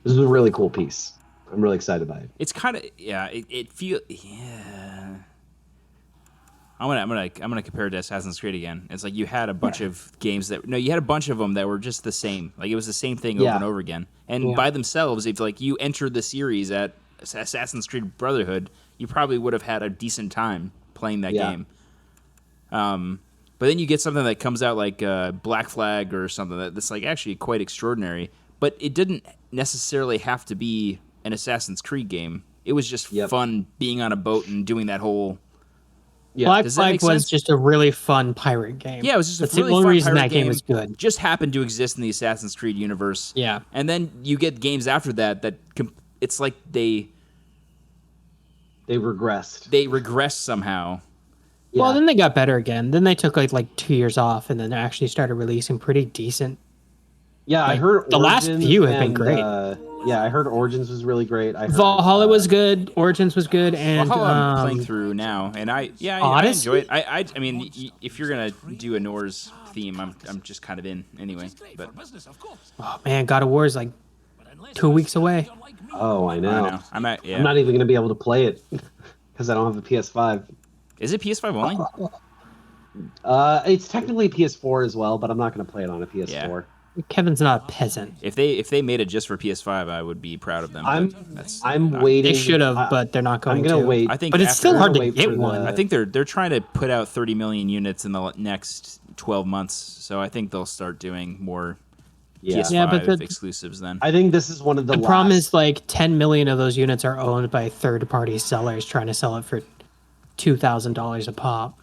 is a really cool piece. I'm really excited by it. It's kind of I'm gonna compare it to Assassin's Creed again. It's like you had a bunch of games you had a bunch of them that were just the same. Like it was the same thing over and over again. And by themselves, if like you entered the series at Assassin's Creed Brotherhood, you probably would have had a decent time playing that game. But then you get something that comes out like Black Flag or something that's like actually quite extraordinary. But it didn't necessarily have to be an Assassin's Creed game. It was just fun being on a boat and doing that whole. Yeah. Black Flag was just a really fun pirate game. Yeah, it was just That's a really the only fun reason pirate that game was good. Just happened to exist in the Assassin's Creed universe. Yeah. And then you get games after that it's like they regressed. They regressed somehow. Yeah. Well, then they got better again. Then they took like 2 years off, and then they actually started releasing pretty decent. Yeah, I heard the last few have been great. I heard Origins was really great. I heard, Valhalla was good. Origins was good, and Valhalla I'm playing through now, and I enjoy it. I mean, if you're gonna do a Norse theme, I'm just kind of in anyway. But oh man, God of War is like 2 weeks away. Oh, I know. I'm not even gonna be able to play it because I don't have a PS5. Is it PS5 only? It's technically PS4 as well, but I'm not gonna play it on a PS4. Yeah. Kevin's not a peasant. If they made it just for PS5, I would be proud of them. I'm waiting. They should have, but they're not going I'm gonna to. wait. I think, but it's still hard to get one. I think they're trying to put out 30 million units in the next 12 months, so I think they'll start doing more PS5 exclusives then. I think this is one of the problem is like 10 million of those units are owned by third-party sellers trying to sell it for $2,000 a pop.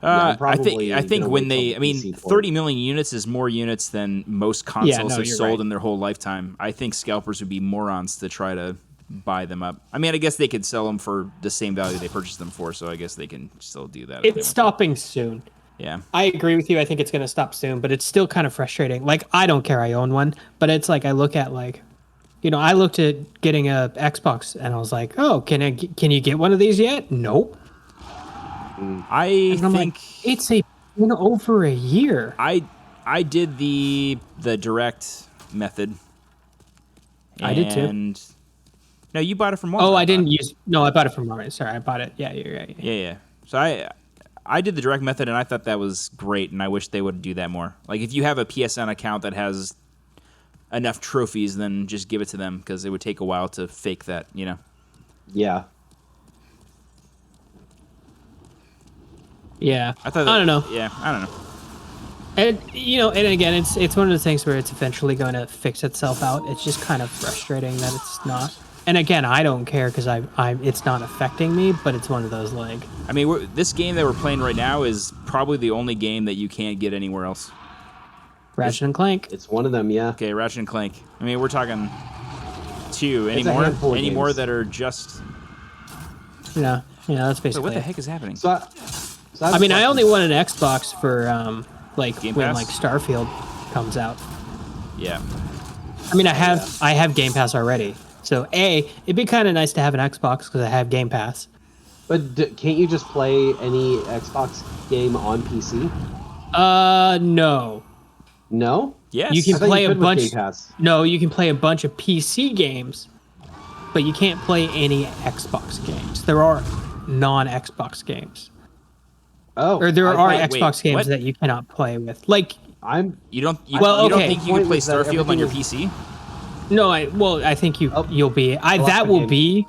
I think when 30 million units is more units than most consoles have sold in their whole lifetime. I think scalpers would be morons to try to buy them up. I mean, I guess they could sell them for the same value they purchased them for, so I guess they can still do that. It's stopping soon. Yeah. I agree with you. I think it's going to stop soon, but it's still kind of frustrating. Like, I don't care I own one, but it's like I look at like, I looked at getting a Xbox and I was like, oh, can you get one of these yet? Nope. I think like, it's been over a year. I did the direct method. I did too. No, you bought it from Walmart. Oh, I didn't use. No, I bought it from Walmart. Sorry, I bought it. Yeah, you're right. Yeah. So I did the direct method, and I thought that was great, and I wish they would do that more. Like if you have a PSN account that has enough trophies, then just give it to them because it would take a while to fake that. Yeah. Yeah, I don't know. Yeah, I don't know. And and again, it's one of the things where it's eventually going to fix itself out. It's just kind of frustrating that it's not. And again, I don't care because it's not affecting me. But it's one of those like. I mean, this game that we're playing right now is probably the only game that you can't get anywhere else. Ratchet and Clank. It's one of them, yeah. Okay, Ratchet and Clank. I mean, we're talking 2 anymore. Any more that are just. Yeah, that's basically. Wait, what the heck is happening? I mean, I only want an Xbox for Game when Pass? Starfield comes out. Yeah. I mean, I have Game Pass already. So it'd be kind of nice to have an Xbox because I have Game Pass. But can't you just play any Xbox game on PC? No. No? Yes. You can play a bunch. Game Pass. No, you can play a bunch of PC games, but you can't play any Xbox games. There are non-Xbox games. Oh, or there are Xbox games that you cannot play with. Like you don't think you can play Starfield on your PC? No, I think you'll be. That will be.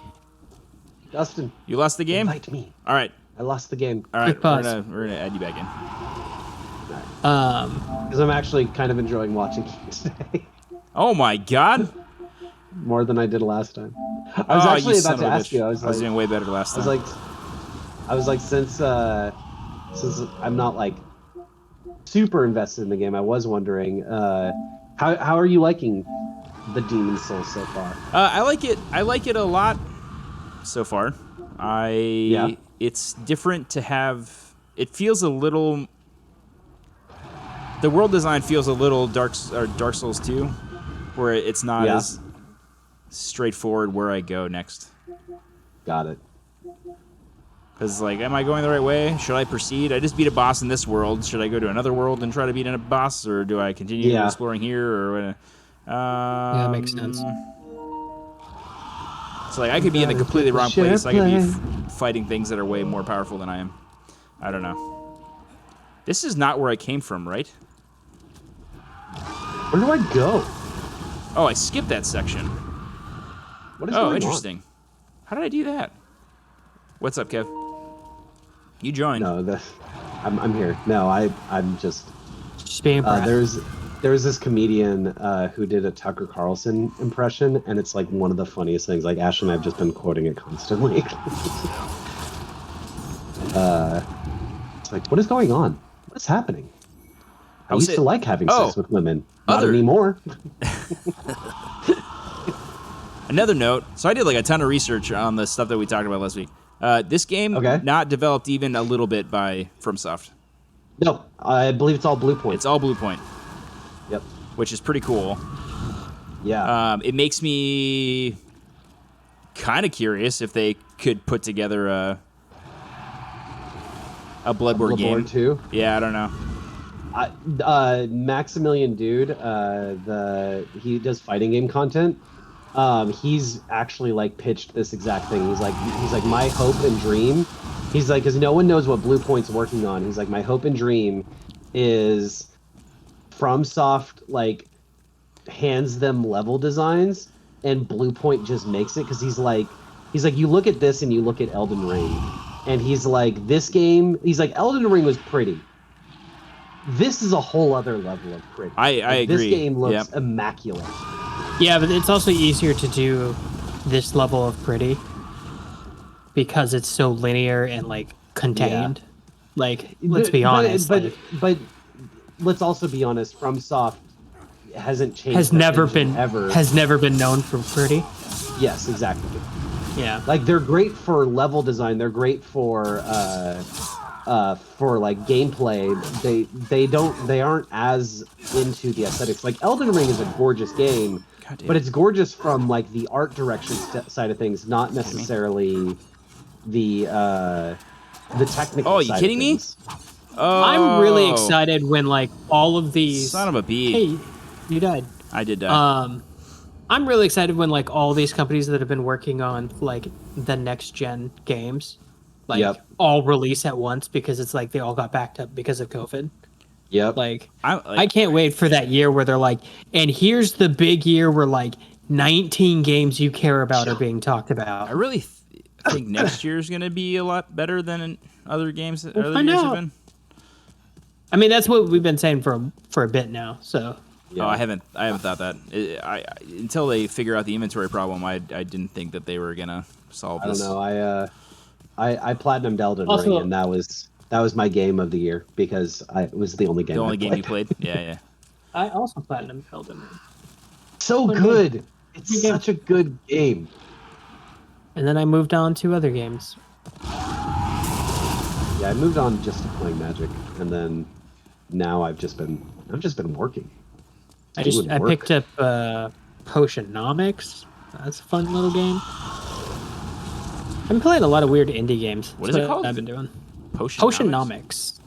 Dustin, you lost the game. Invite me. All right, I lost the game. All right, we're gonna add you back in. Because I'm actually kind of enjoying watching games today. Oh my god. More than I did last time. I was actually about to ask you. I was doing way better last time. I was like, since I'm not like super invested in the game, I was wondering, how are you liking the Demon's Souls so far? I like it. I like it a lot so far. It's different to have. It feels a little. The world design feels a little Dark Souls 2, where it's not as straightforward where I go next. Got it. Because, like, am I going the right way? Should I proceed? I just beat a boss in this world. Should I go to another world and try to beat a boss? Or do I continue exploring here? Or that makes sense. So like I could be in the completely wrong place. I could be fighting things that are way more powerful than I am. I don't know. This is not where I came from, right? Where do I go? Oh, I skipped that section. What is going on? Interesting. How did I do that? What's up, Kev? You joined. No, I'm here. No, I'm just being proud. There's this comedian who did a Tucker Carlson impression, and it's like one of the funniest things. Like Ash and I've just been quoting it constantly. It's like, what is going on? What's happening? I used to like having sex with women. Not anymore. Another note. So I did like a ton of research on the stuff that we talked about last week. This game not developed even a little bit by FromSoft. No, I believe it's all BluePoint. It's all BluePoint. Yep. Which is pretty cool. Yeah. It makes me kind of curious if they could put together a Bloodborne game. 2? Yeah, I don't know. Maximilian Dude, he does fighting game content. He's actually like pitched this exact thing. He's like my hope and dream. He's like, because no one knows what BluePoint's working on. He's like, my hope and dream is FromSoft like hands them level designs and BluePoint just makes it, because he's like you look at this and you look at Elden Ring, and he's like, this game, he's like, Elden Ring was pretty. This is a whole other level of pretty. I agree. This game looks immaculate. Yeah, but it's also easier to do this level of pretty because it's so linear and like contained. Yeah. Like, let's be honest. But let's also be honest. FromSoft hasn't changed. Has never been known for pretty. Yes, exactly. Yeah. Like, they're great for level design. They're great for like gameplay. They aren't as into the aesthetics. Like, Elden Ring is a gorgeous game, but it's gorgeous from like the art direction side of things, not necessarily the technical. Oh, are you kidding me? Oh, I'm really excited when like all of these. Son of a bee. Hey, you died. I did die. I'm really excited when like all these companies that have been working on like the next gen games, like all release at once, because it's like they all got backed up because of COVID. Yep. Like I can't wait for that year where they're like, and here's the big year where like 19 games you care about are being talked about. I really think next year is going to be a lot better than other games that other years have been. I mean, that's what we've been saying for a bit now. So. Yeah. Oh, I haven't thought that. Until they figure out the inventory problem, I didn't think that they were gonna solve this. I don't know. I platinumed Elden Ring, and that was my game of the year because it was the only game. The only game you played? Yeah. I also platinumed Elden Ring. So good. It's such a good game. And then I moved on to other games. Yeah, I moved on just to playing Magic, and then now I've just been working. I picked up Potionomics. That's a fun little game. I've been playing a lot of weird indie games. What is it called? I've been doing Potionomics.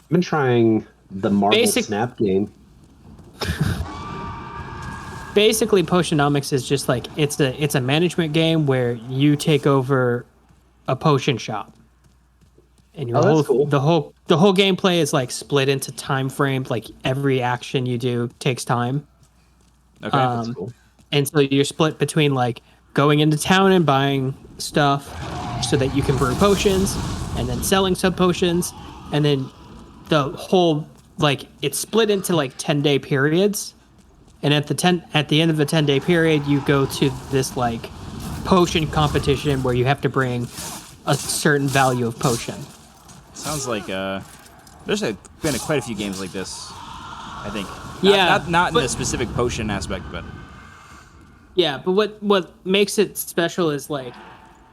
I've been trying the Marvel Snap game. Basically, Potionomics is just like it's a management game where you take over a potion shop, and the whole gameplay is like split into time frames. Like every action you do takes time. Okay, that's cool. And so you're split between like going into town and buying stuff so that you can brew potions, and then selling sub potions, and then the whole like it's split into like 10-day periods. And at the end of the 10-day period, you go to this like potion competition where you have to bring a certain value of potion. Sounds like there's been quite a few games like this, I think. Not in the specific potion aspect, but yeah. But what makes it special is like,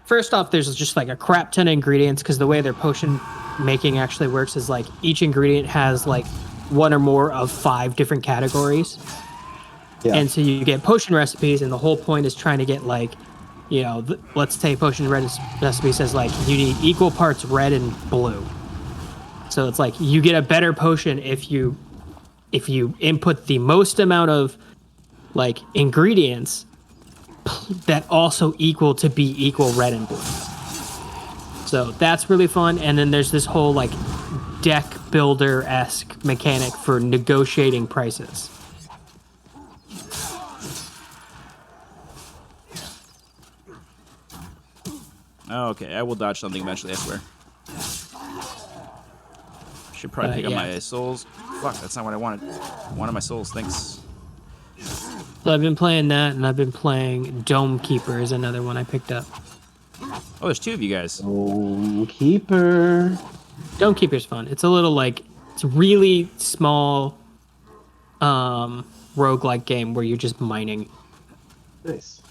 first off, there's just like a crap ton of ingredients, because the way their potion making actually works is like each ingredient has like one or more of 5 different categories. Yeah. And so you get potion recipes, and the whole point is trying to get like, you know, let's say potion recipe says like you need equal parts red and blue. So it's like you get a better potion if you input the most amount of like ingredients that also equal to be equal red and blue. So that's really fun. And then there's this whole like deck builder-esque mechanic for negotiating prices. Oh, okay. I will dodge something eventually, I swear. Should probably pick up my souls. Fuck, that's not what I wanted. I wanted my souls, thanks. So I've been playing that, and I've been playing Dome Keeper is another one I picked up. Oh, there's two of you guys. Dome Keeper. Dome Keeper's fun. It's a little like, it's a really small roguelike game where you're just mining. Nice.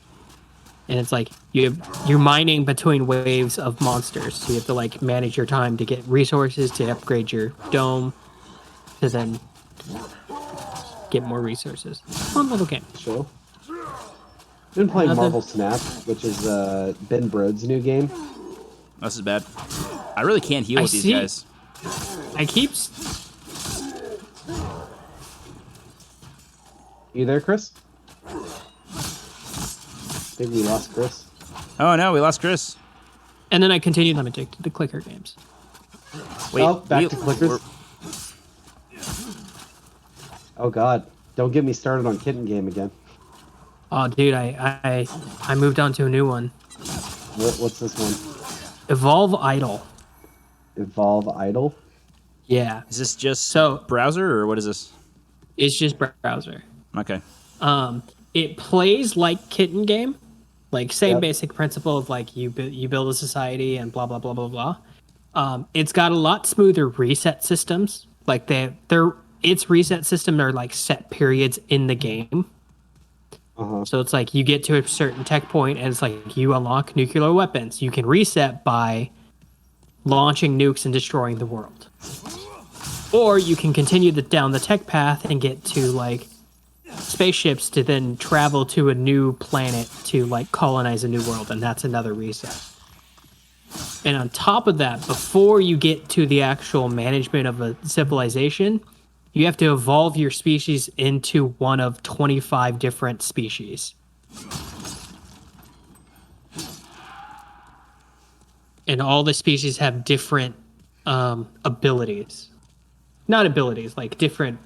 And it's like you're mining between waves of monsters. So you have to like manage your time to get resources to upgrade your dome to then get more resources. Fun little game. Sure. I've been playing Marvel Snap, which is Ben Brode's new game. This is bad. I really can't heal with these guys. I keep... You there, Chris? I think we lost Chris. Oh no, we lost Chris. And then I continued. I'm addicted to clicker games. Wait, back to clickers. Oh god, don't get me started on Kitten Game again. Oh, dude, I moved on to a new one. What's this one? Evolve Idle. Evolve Idle? Yeah. Is this just browser or what is this? It's just browser. Okay. It plays like Kitten Game, like same basic principle of like you build a society and blah blah blah blah blah. It's got a lot smoother reset systems. Like its reset system are like set periods in the game. So it's like you get to a certain tech point and it's like you unlock nuclear weapons. You can reset by launching nukes and destroying the world. Or you can continue down the tech path and get to like spaceships to then travel to a new planet to like colonize a new world, and that's another reset. And on top of that, before you get to the actual management of a civilization, you have to evolve your species into one of 25 different species. And all the species have different abilities. Not abilities, like different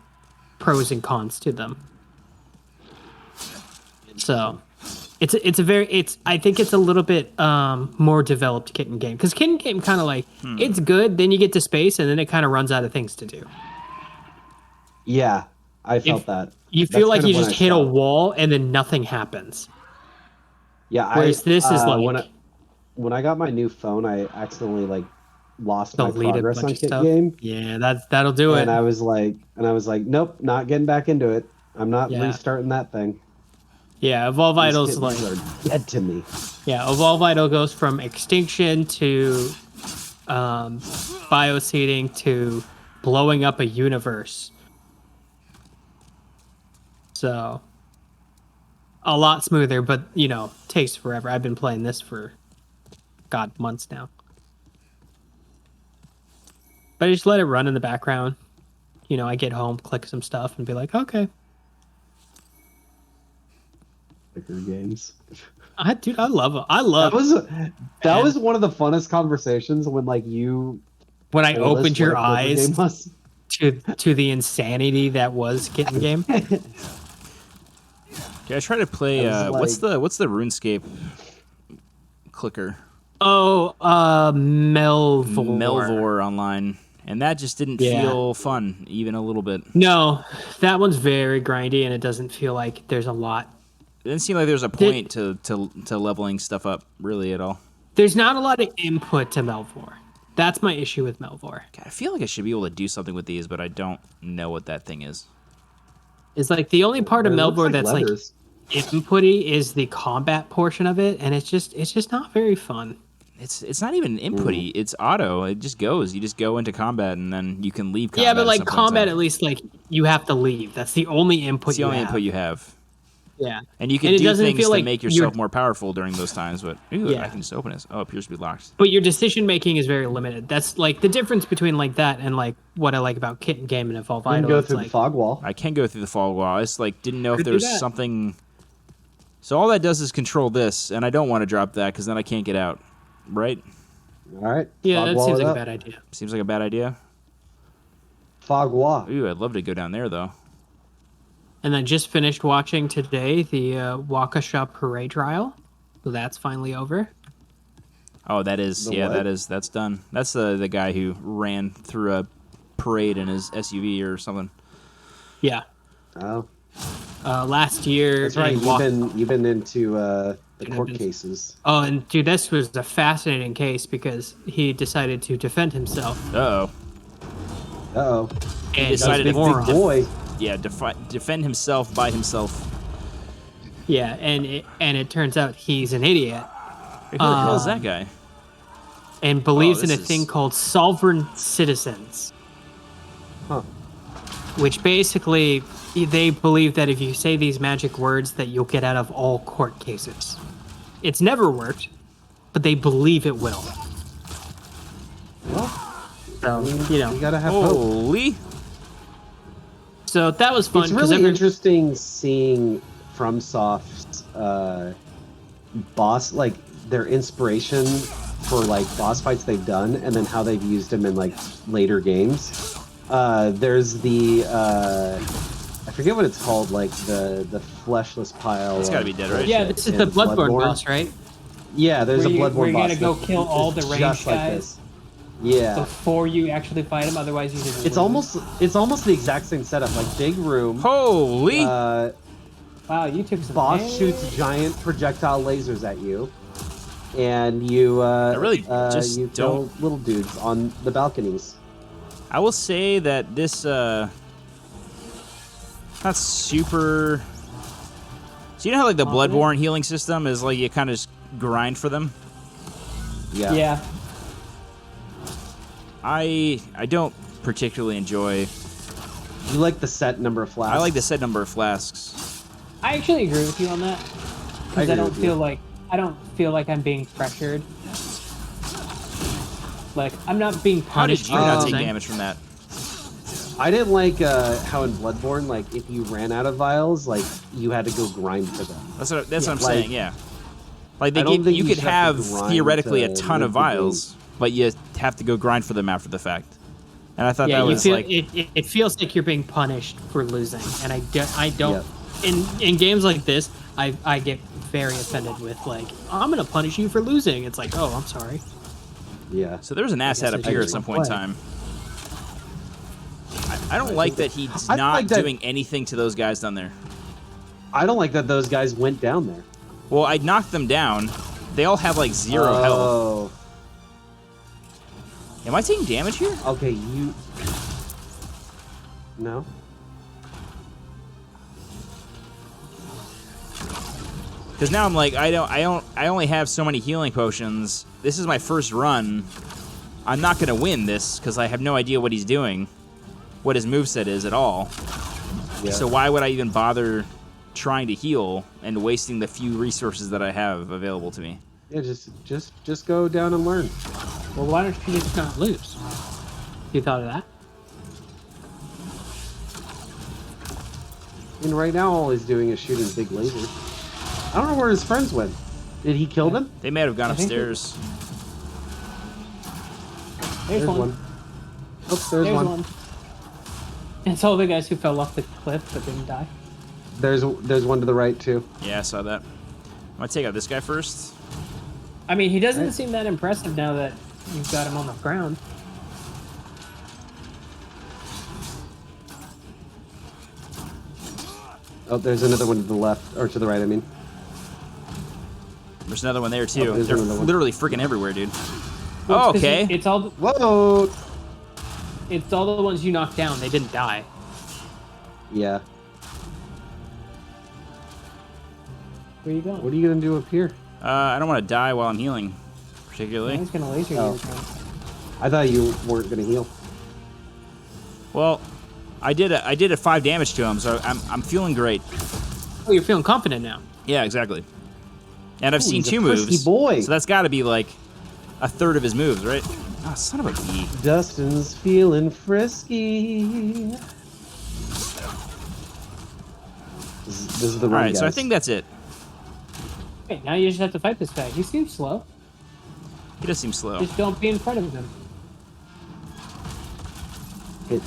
pros and cons to them. So I think it's a little bit more developed Kitten Game, because Kitten Game kind of like it's good, then you get to space and then it kind of runs out of things to do. Yeah, I felt that. You feel like you just hit a wall and then nothing happens. Yeah, whereas this is like when I got my new phone, I accidentally like lost my deleted progress a bunch on of Kitten stuff. Game. Yeah, that'll do it. And I was like, nope, not getting back into it. I'm not restarting that thing. Yeah, Evolve Idle's like dead to me. Yeah, Evolve Idle goes from extinction to bioseeding to blowing up a universe. So a lot smoother, but you know, takes forever. I've been playing this for months now. But I just let it run in the background. You know, I get home, click some stuff, and be like, okay. Clicker games. Dude, I love it. That was one of the funnest conversations when I opened your eyes to the insanity that was Kitten Game. Okay, I try to play. What's the RuneScape clicker? Oh, Melvor. Melvor online, and that just didn't feel fun, even a little bit. No, that one's very grindy, and it doesn't feel like there's a lot. It didn't seem like there's a point to leveling stuff up really at all. There's not a lot of input to Melvor. That's my issue with Melvor. God, I feel like I should be able to do something with these, but I don't know what that thing is. It's like the only part of Melvor that's letters. Like inputty is the combat portion of it, and it's just not very fun. It's not even inputty. It's auto. It just goes. You just go into combat, and then you can leave combat. Yeah, but like combat, at least like you have to leave. That's the only input. It's the only input you have. Yeah, and you can do things to make yourself more powerful during those times. But I can just open this. Oh, it appears to be locked. But your decision making is very limited. That's like the difference between like that and like what I like about Kitten Game and Evolve Idle. You can go through the fog wall. I can go through the fog wall. I just like didn't know if there was something So all that does is control this, and I don't want to drop that because then I can't get out. Right? All right. Yeah, Fog that wall seems it like a up. bad idea. Seems like a bad idea. Fog wall. Ooh, I'd love to go down there, though. And I just finished watching today the Waukesha parade trial. So that's finally over. Oh, that is, The yeah, what? that's done. That's the guy who ran through a parade in his SUV or something. Yeah. Oh, Last year. that's right. in You've been into the I've court been- cases. Oh, and dude, this was a fascinating case because he decided to defend himself. Uh-oh. Uh-oh. And decided he's a to moron. Boy. Yeah, defend himself by himself. Yeah, and it turns out he's an idiot Who the hell is that guy? and believes in this a thing is- called sovereign citizens, Huh. which basically they believe that if you say these magic words that you'll get out of all court cases. It's never worked, but they believe it will. Well, So, you you know, gotta have hope. Holy. so that was fun It's because really interesting seeing FromSoft's boss, like their inspiration for like boss fights they've done, and then how they've used them in like later games. There's the I forget what it's called, like the fleshless pile. It's gotta be dead, right? Yeah, this is in the Bloodborne boss, right? Yeah, there's Where a you- Bloodborne where you boss. gotta go that kill all is the just ranged like guys this. Yeah. before you actually fight him. Otherwise, you just It's almost the exact same setup, like big room. Holy. wow. You took some Boss damage. shoots giant projectile lasers at you, and you really just you kill don't- little dudes on the balconies. I will say that this, not super... So you know how, like, the Bloodborne healing system is, like, you kind of just grind for them? Yeah. Yeah. I don't particularly enjoy... You like the set number of flasks? I like the set number of flasks. I actually agree with you on that because I I agree don't with you. feel like I'm being pressured. Like I'm not being How did punished. you for not losing. take damage from that? I didn't like how in Bloodborne, like if you ran out of vials, like you had to go grind for them. That's what I'm like- saying, yeah. Like, I don't think you you could should have have, to grind theoretically, a to ton of win the vials, but you have to go grind for them after the fact. And I thought Yeah, that you was, feel like... it feels like you're being punished for losing, and I don't. Yep. In games like this, I get very offended with like I'm gonna punish you for losing. It's like, oh, I'm sorry. Yeah. So there was an asshat I up here at just some won't point in play. time. I don't like that he's I not like that- doing anything to those guys down there. I don't like that those guys went down there. Well, I knocked them down. They all have like 0 health. Oh. Am I taking damage here? Okay, you. No. Because now I'm like, I only have so many healing potions. This is my first run. I'm not gonna win this because I have no idea what he's doing, what his moveset is at all. Yeah. So why would I even bother trying to heal and wasting the few resources that I have available to me? Yeah, just go down and learn. Well, why don't you just not lose? You thought of that? I mean, right now all he's doing is shooting big lasers. I don't know where his friends went. Did he kill them? They may have gone I think upstairs. There's one. Oh, there's There's one. one. It's all the guys who fell off the cliff but didn't die. There's one to the right too. Yeah, I saw that. I'm gonna take out this guy first. I mean, he doesn't Right. seem that impressive now that you've got him on the ground. Oh, there's another one to the left or to the right. I mean. There's another one there too. there's They're another one. literally freaking everywhere, dude. Well, Oh, it's 'cause okay. It's all Whoa. the ones you knocked down. They didn't die. Yeah. Where you going? What are you gonna do up here? I don't want to die while I'm healing, particularly. He's gonna laser Oh. you. I thought you weren't gonna heal. Well, I did a 5 damage to him, so I'm feeling great. Oh, you're feeling confident now. Yeah, exactly. And I've Ooh, seen he's a 2 frisky moves, boy. so that's got to be like a third of his moves, right? Oh, son of a bee. Dustin's feeling frisky. This is the All run, right, so I guys. think that's it. Wait, now you just have to fight this guy. He seems slow. He does seem slow. Just don't be in front of him.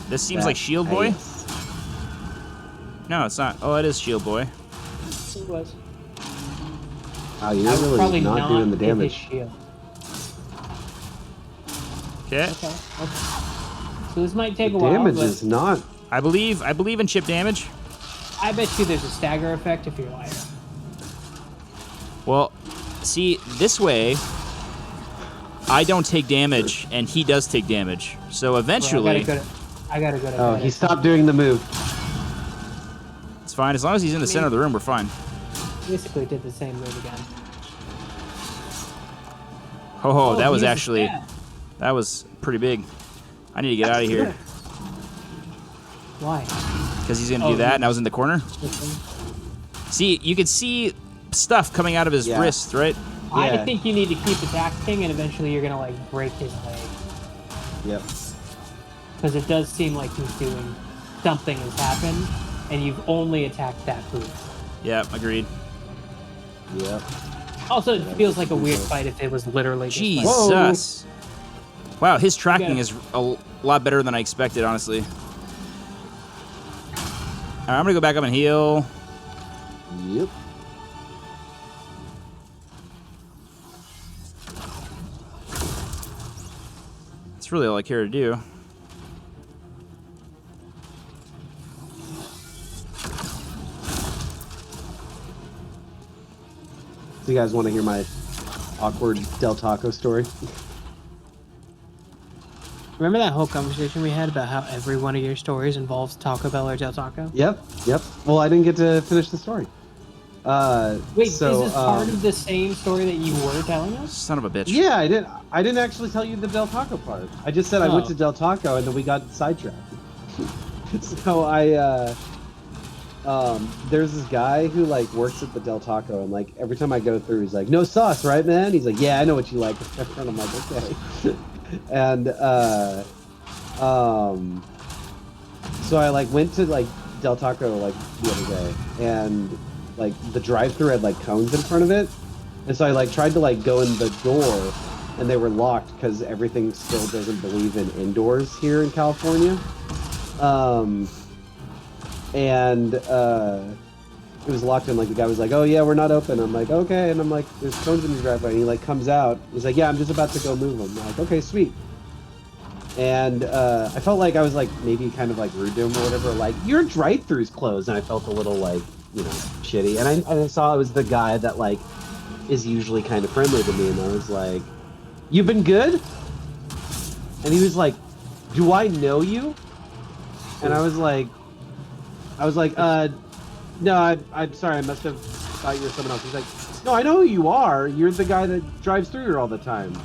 This seems like Shield Boy. No, it's not. Oh, it is Shield Boy. It was. Oh, you're really not doing the damage. Shield. Okay. Okay. So this might take a while. Damage is not. I believe in chip damage. I bet you there's a stagger effect if you're lighter. Well, see, this way, I don't take damage, and he does take damage. So eventually... I gotta go to Oh, he stopped doing the move. It's fine. As long as he's in the center of the room, we're fine. Basically did the same move again. Oh, that was actually... That was pretty big. I need to get out of here. Why? Because he's going to do that, and I was in the corner. See, you can see stuff coming out of his wrist, right? Yeah. I think you need to keep attacking, and eventually you're gonna like break his leg. Yep. Because it does seem like he's doing something has happened, and you've only attacked that boost. Yeah, agreed. Yep. Also, it feels like a weird fight if it was literally just Jesus. Wow, his tracking is a lot better than I expected, honestly. All right, I'm gonna go back up and heal. Yep. That's really all I care to do. Do you guys want to hear my awkward Del Taco story? Remember that whole conversation we had about how every one of your stories involves Taco Bell or Del Taco? Yep. Well, I didn't get to finish the story. Wait, so, is this part of the same story that you were telling us? Son of a bitch. Yeah, I didn't actually tell you the Del Taco part. I just said I went to Del Taco and then we got sidetracked. So there's this guy who like works at the Del Taco, and like every time I go through, he's like, "No sauce, right, man?" He's like, "Yeah, I know what you like." And I'm like, "Okay." And so I like went to like Del Taco like the other day, and like the drive-thru had like cones in front of it, and so I like tried to like go in the door, and they were locked because everything still doesn't believe in indoors here in California. And it was locked, and like the guy was like, "Oh yeah, we're not open." I'm like, "Okay," and I'm like, "There's cones in your driveway." And he like comes out. He's like, "Yeah, I'm just about to go move them." I'm like, "Okay, sweet." And I felt like I was like maybe kind of like rude to him or whatever. Like, "Your drive-thru's closed," and I felt a little like shitty. And I saw it was the guy that like is usually kind of friendly to me, and I was like, "You've been good?" And he was like, "Do I know you?" And I was like, no, I'm sorry, I must have thought you were someone else. He's like, "No, I know who you are. You're the guy that drives through here all the time."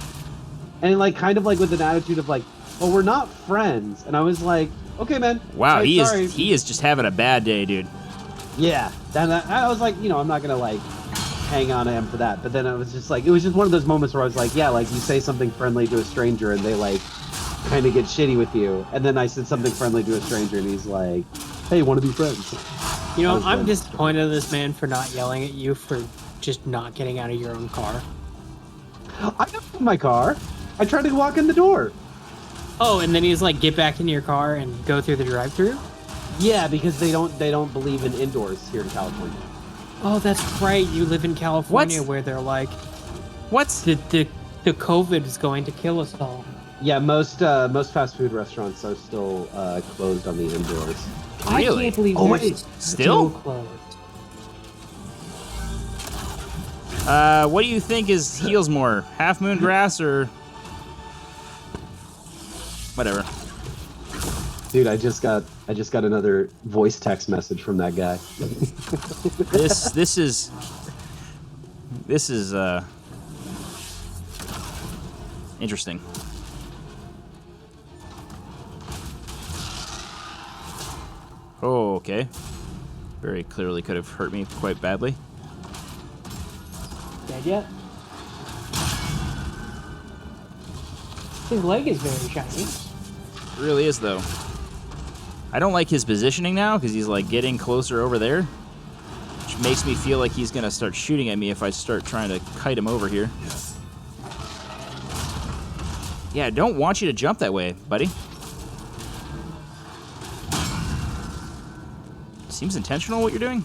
And like, kind of like with an attitude of like, "Well, we're not friends." And I was like, "Okay, man." Wow, he is just having a bad day, dude. Yeah, and I was like, I'm not gonna like hang on to him for that. But then it was just one of those moments where I was like, yeah, like you say something friendly to a stranger and they like kind of get shitty with you. And then I said something friendly to a stranger and he's like, "Hey, want to be friends?" I'm disappointed in this man for not yelling at you for just not getting out of your own car. I got in my car. I tried to walk in the door. Oh, and then he's like, "Get back in your car and go through the drive-thru." Yeah, because they don't believe in indoors here in California. Oh, that's right. You live in California where they're like, "What? The COVID is going to kill us all." Yeah, most fast food restaurants are still closed on the indoors. Really? I can't believe they're still closed. What do you think is heals more, Half Moon Grass or whatever? Dude, I just got another voice text message from that guy. This is interesting. Oh, okay. Very clearly could have hurt me quite badly. Dead yet? His leg is very shiny. It really is, though. I don't like his positioning now because he's like getting closer over there, which makes me feel like he's gonna start shooting at me if I start trying to kite him over here. Yeah, I don't want you to jump that way, buddy. Seems intentional what you're doing.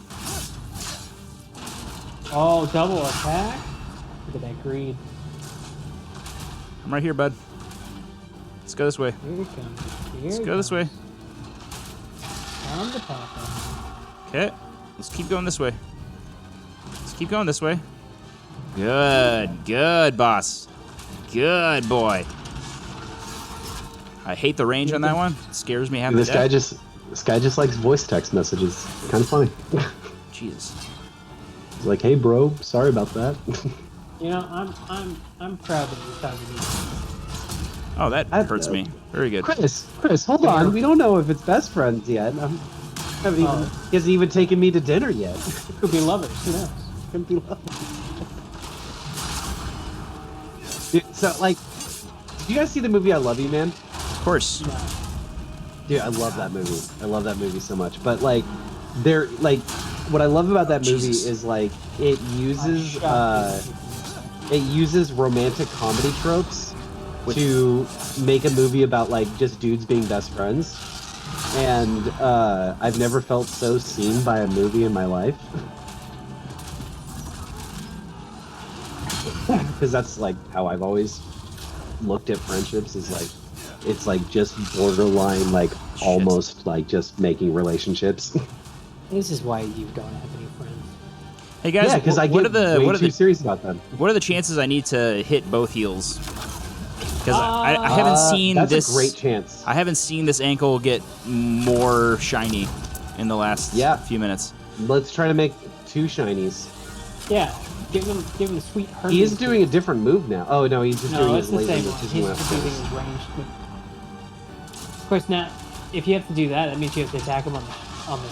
Oh, double attack? Look at that greed. I'm right here, bud. Let's go this way. Here it comes. Let's go this way. Down the papa. Okay, let's keep going this way. Let's keep going this way. Good, boss. Good boy. I hate the range on that one. It scares me half to This death. guy just likes voice text messages. Kind of funny. Jesus. He's like, hey, bro, sorry about that. You know, I'm proud that you're talking to me. Oh, that hurts me. Very good. Chris, hold on. We don't know if it's best friends yet. He hasn't even taken me to dinner yet. Could be lovers. Who knows? Could be lovers. Dude, so, like, did you guys see the movie I Love You, Man? Of course. No. Dude, I love that movie. I love that movie so much. But like, what I love about that movie Jesus. is like it uses romantic comedy tropes to make a movie about like just dudes being best friends. And I've never felt so seen by a movie in my life. Because that's like how I've always looked at friendships, is like it's like just borderline, like almost like just making relationships. This is why you don't have any friends. Hey guys, Yeah, because I what get are way the too serious about them. what are the chances I need to hit both heels? Because I haven't seen that's this. a great chance. I haven't seen this ankle get more shiny in the last few minutes. Let's try to make 2 shinies. Yeah, give him sweet Hermes. He is doing a different move now. Oh no, he's just doing No, his it's the laser. same one. He's just doing his ranged move. Of course, now if you have to do that, that means you have to attack him on the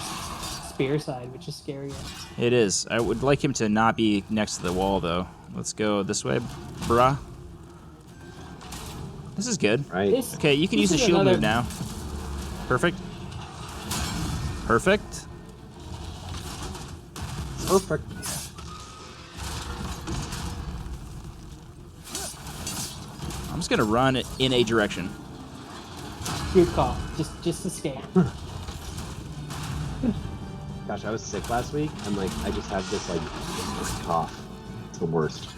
spear side, which is scary. It is. I would like him to not be next to the wall, though. Let's go this way, brah. This is good. Right. Okay, you can use a shield move now. Perfect. Perfect. Perfect. I'm just gonna run in a direction. Good call. Just escape. Gosh, I was sick last week. I'm like, I just have this like cough. It's the worst.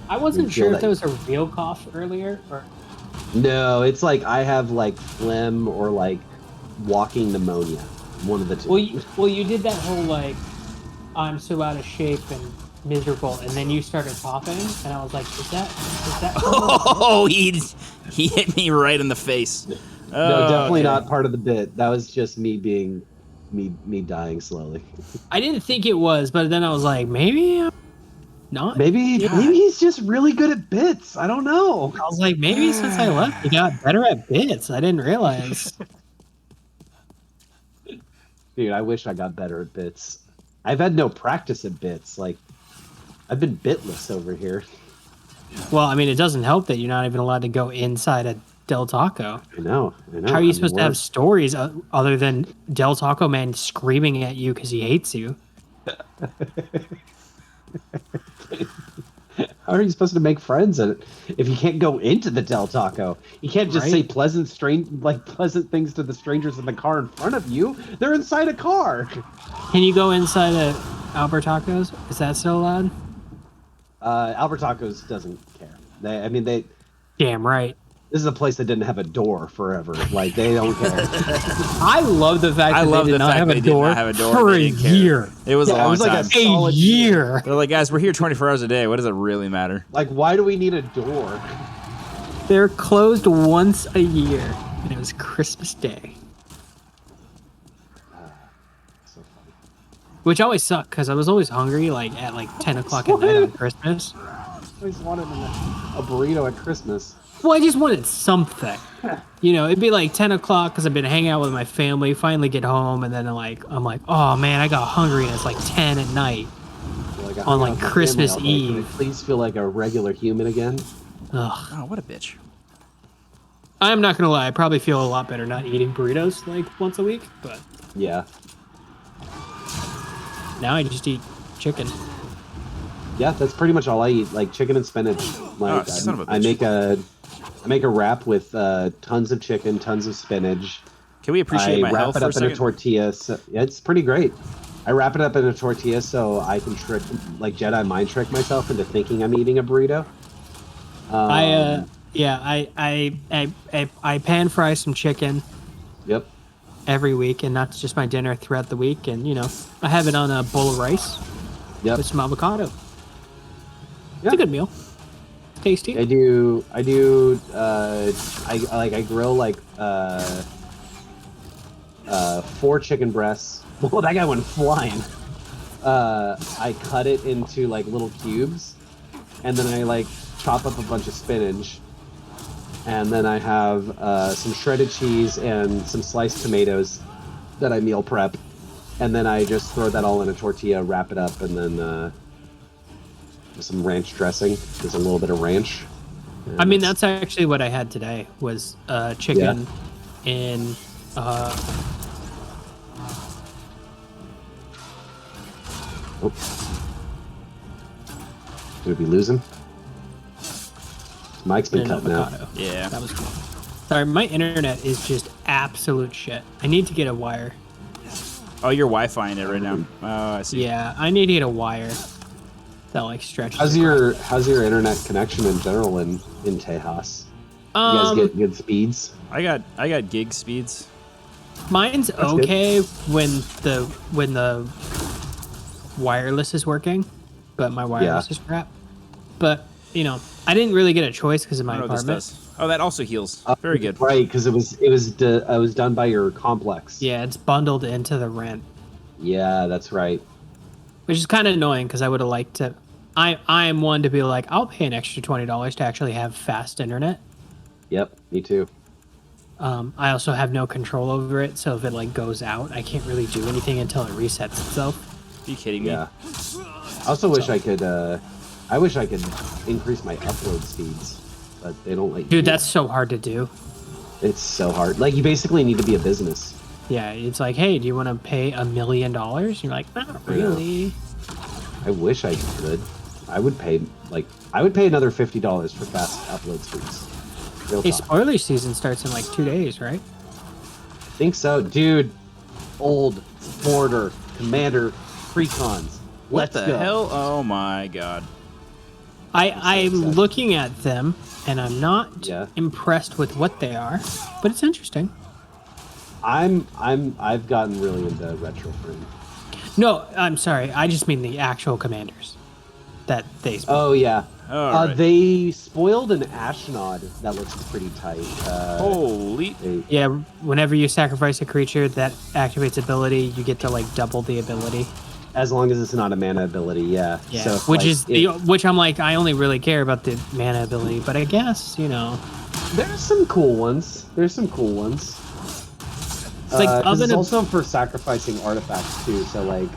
I wasn't You feel sure if that- that was a real cough earlier, or No, it's like I have like phlegm or like walking pneumonia. One of the two. well, you did that whole like, I'm so out of shape and miserable, and then you started coughing, and I was like, is that? Oh, he hit me right in the face. No, Oh, definitely okay. not part of the bit. That was just me being me dying slowly. I didn't think it was, but then I was like, maybe I'm not. Maybe he's just really good at bits. I don't know. I was like, maybe since I left, he got better at bits. I didn't realize. Dude, I wish I got better at bits. I've had no practice at bits. Like, I've been bitless over here. Well, I mean, it doesn't help that you're not even allowed to go inside a Del Taco. I know. How are you supposed to have stories other than Del Taco Man screaming at you because he hates you? How are you supposed to make friends if you can't go into the Del Taco? You can't just say pleasant things to the strangers in the car in front of you. They're inside a car. Can you go inside a Albert Tacos? Is that still allowed? Albert Tacos doesn't care. They Damn right. This is a place that didn't have a door forever. Like, they don't care. I love the fact that they did not have a door for a year. It was a long time. A year. They're like, guys, we're here 24 hours a day. What does it really matter? Like, why do we need a door? They're closed once a year, and it was Christmas Day. So funny. Which always sucked, because I was always hungry, like, at, 10 o'clock at night on Christmas. I always wanted a burrito at Christmas. Well, I just wanted something. You know, it'd be like 10 o'clock because I've been hanging out with my family, finally get home, and then I'm like, oh man, I got hungry, and it's like 10 at night on like Christmas Eve. Can I please feel like a regular human again? Ugh. Oh, what a bitch. I'm not gonna lie, I probably feel a lot better not eating burritos like once a week, but Yeah. Now I just eat chicken. Yeah, that's pretty much all I eat, like chicken and spinach. Like son of a I bitch. make a wrap with tons of chicken, tons of spinach. Can we appreciate I my wrap health it for a up in a second? tortilla. So, yeah, it's pretty great. I wrap it up in a tortilla so I can trick, like Jedi mind trick myself into thinking I'm eating a burrito. I pan fry some chicken Yep. every week, and that's just my dinner throughout the week. And I have it on a bowl of rice Yep. with some avocado. Yeah. It's a good meal. Tasty. I do. I grill like 4 chicken breasts. Well, that guy went flying. I cut it into like little cubes, and then I like chop up a bunch of spinach, and then I have some shredded cheese and some sliced tomatoes that I meal prep, and then I just throw that all in a tortilla, wrap it up, and then some ranch dressing. There's a little bit of ranch. I mean, that's actually what I had today was chicken in Did we lose him? Mike's been an cut avocado. now. Yeah. That was cool. Sorry, my internet is just absolute shit. I need to get a wire. Oh, you're Wi-Fi in it right now. Oh, I see. Yeah, I need to get a wire that like stretches. How's your internet connection in general in Tejas? You guys get good speeds? I got gig speeds. Mine's okay when the wireless is working, but my wireless is crap. But I didn't really get a choice because of my I don't know what apartment. this does. Oh, that also heals. Very good. Right, because it was done by your complex. Yeah, it's bundled into the rent, Yeah, that's right. which is kind of annoying because I would have liked to. I am one to be like, I'll pay an extra $20 to actually have fast internet. Yep, me too. I also have no control over it, so if it like goes out, I can't really do anything until it resets itself. Are you kidding me? Yeah. I also wish I could. I wish I could increase my upload speeds, but they don't let you. Dude, that's so hard to do. It's so hard. Like you basically need to be a business. Yeah, it's like, hey, do you want to pay $1 million? You're like, not really. I wish I could. I would pay another $50 for fast upload speeds. Real Hey, talk. spoiler season starts in like 2 days, right? I think so, dude. Old Border Commander Precons. What Let's the go. hell? Oh my god. I'm excited. looking at them, and I'm not impressed with what they are, but it's interesting. I've gotten really into retro frame. No, I'm sorry. I just mean the actual commanders that they. Oh yeah. All right. They spoiled an Ashnod that looks pretty tight. Holy. Yeah, whenever you sacrifice a creature that activates ability, you get to like double the ability. As long as it's not a mana ability, yeah. Yeah, So, which like, is which I'm like, I only really care about the mana ability, but I guess there's some cool ones. like 'cause it's also for sacrificing artifacts too. So like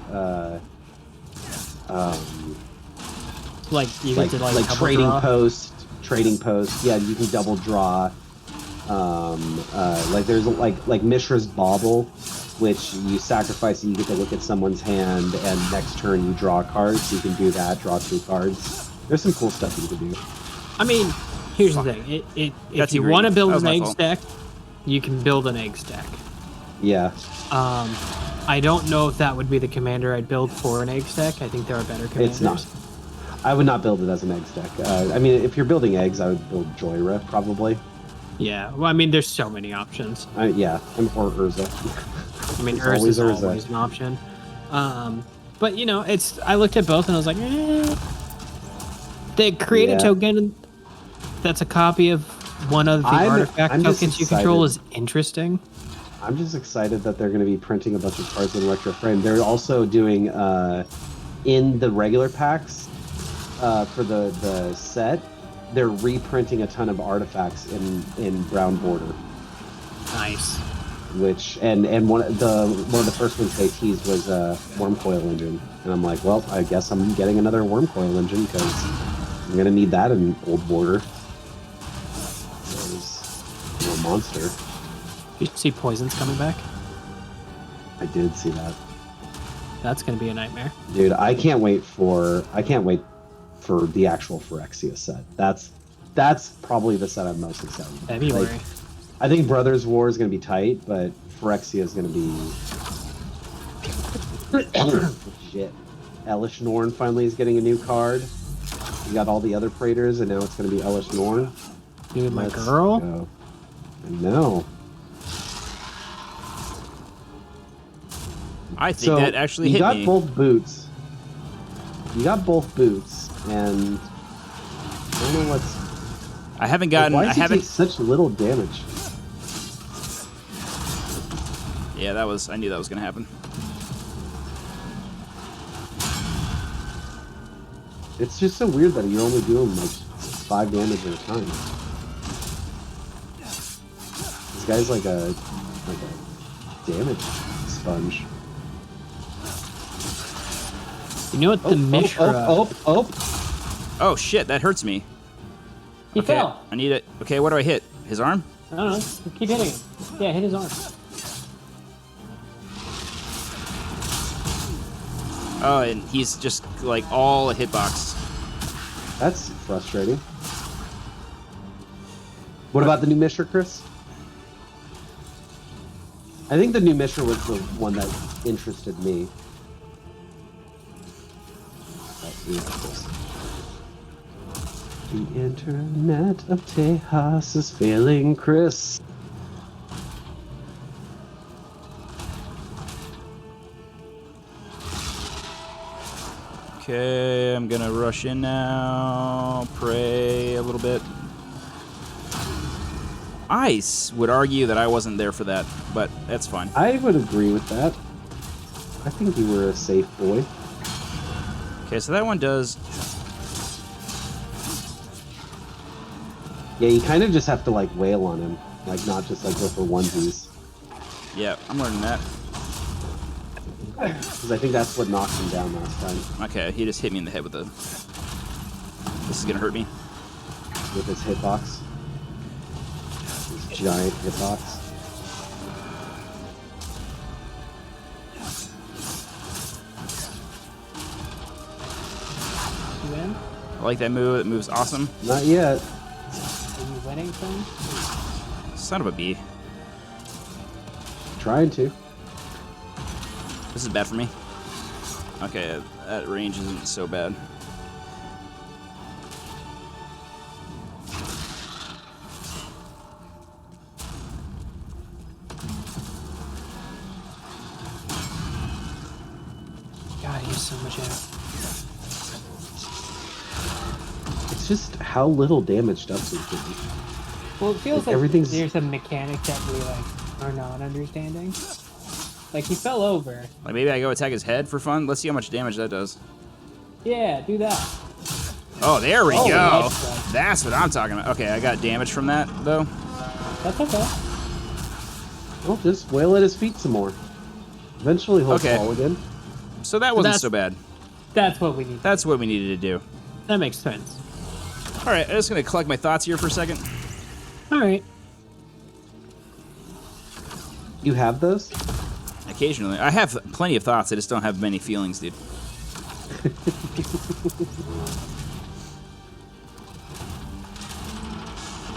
you get to like double trading draw. trading post. Yeah, you can double draw. Like there's like Mishra's Bauble, which you sacrifice and you get to look at someone's hand, and next turn you draw cards. So you can do that, draw 2 cards. There's some cool stuff you can do. I mean, here's the thing: if That's you great. want to build That was an my egg fault. stack, you can build an egg stack. Yeah. I don't know if that would be the commander I'd build for an egg stack. I think there are better commanders. It's not. I would not build it as an egg stack. I mean, if you're building eggs, I would build Joyra probably. Yeah, well, I mean, there's so many options. Yeah, or Urza. I mean, It's Urza is always Urza. always an option. But I looked at both and I was like, They create a token that's a copy of one of the artifact I'm just tokens you control excited. is interesting. I'm just excited that they're going to be printing a bunch of cards in Electro Frame. They're also doing in the regular packs for the set. They're reprinting a ton of artifacts in Brown Border. Nice. Which and one of the first ones they teased was Worm Coil Engine, and I'm like, well, I guess I'm getting another Worm Coil Engine because I'm gonna need that in Old Border. There's a monster. You see Poison's coming back? I did see that. That's gonna be a nightmare. Dude, I can't wait for the actual Phyrexia set. That's probably the set I'm most excited about. February. Like, I think Brothers War is gonna be tight, but Phyrexia is gonna be shit. Elish Norn finally is getting a new card. You got all the other Praetors, and now it's gonna be Elish Norn. Dude, my Let's girl. go. I know. I think that actually hit me. You got both boots. You got both boots, and I don't know what's. I haven't gotten. Why I does he haven't. take such little damage? Yeah, that was. I knew that was gonna happen. It's just so weird that you're only doing like 5 damage at a time. This guy's like a damage sponge. You know what the Mishra? Oh shit, that hurts me. He Okay, fell. I need it. Okay, what do I hit? His arm? I don't know. Keep hitting him. Yeah, hit his arm. Oh, and he's just like all a hitbox. That's frustrating. What about the new Mishra, Chris? I think the new Mishra was the one that interested me. The internet of Tejas is failing, Chris. Okay, I'm gonna rush in now. Pray a little bit. Ice would argue that I wasn't there for that, but that's fine. I would agree with that. I think you were a safe boy. Okay, so that one does. Yeah, you kind of just have to like wail on him, like not just like go for onesies. Yeah, I'm learning that. Because I think that's what knocked him down last time Okay, he just hit me in the head with a. This is gonna hurt me. with his hitbox. His giant hitbox. You win? I like that move. It moves awesome. Not yet. Are you winning, son? Son of a bee. Trying to. This is bad for me. Okay, that range isn't so bad. God, he's so much out. It's just how little damage stuff is doing. Well, it feels Like, like everything's- there's a mechanic that we are not understanding. Like he fell over. Like maybe I go attack his head for fun. Let's see how much damage that does. Yeah, do that. Oh, there we Oh, go. that's right. That's what I'm talking about. Okay, I got damage from that though. That's okay. Well, just wail at his feet some more. Eventually he'll Okay. fall again. So that wasn't That's- so bad. That's what we need. That's what we needed to do. That makes sense. All right, I'm just gonna collect my thoughts here for a second. All right. You have those? Occasionally, I have plenty of thoughts. I just don't have many feelings, dude.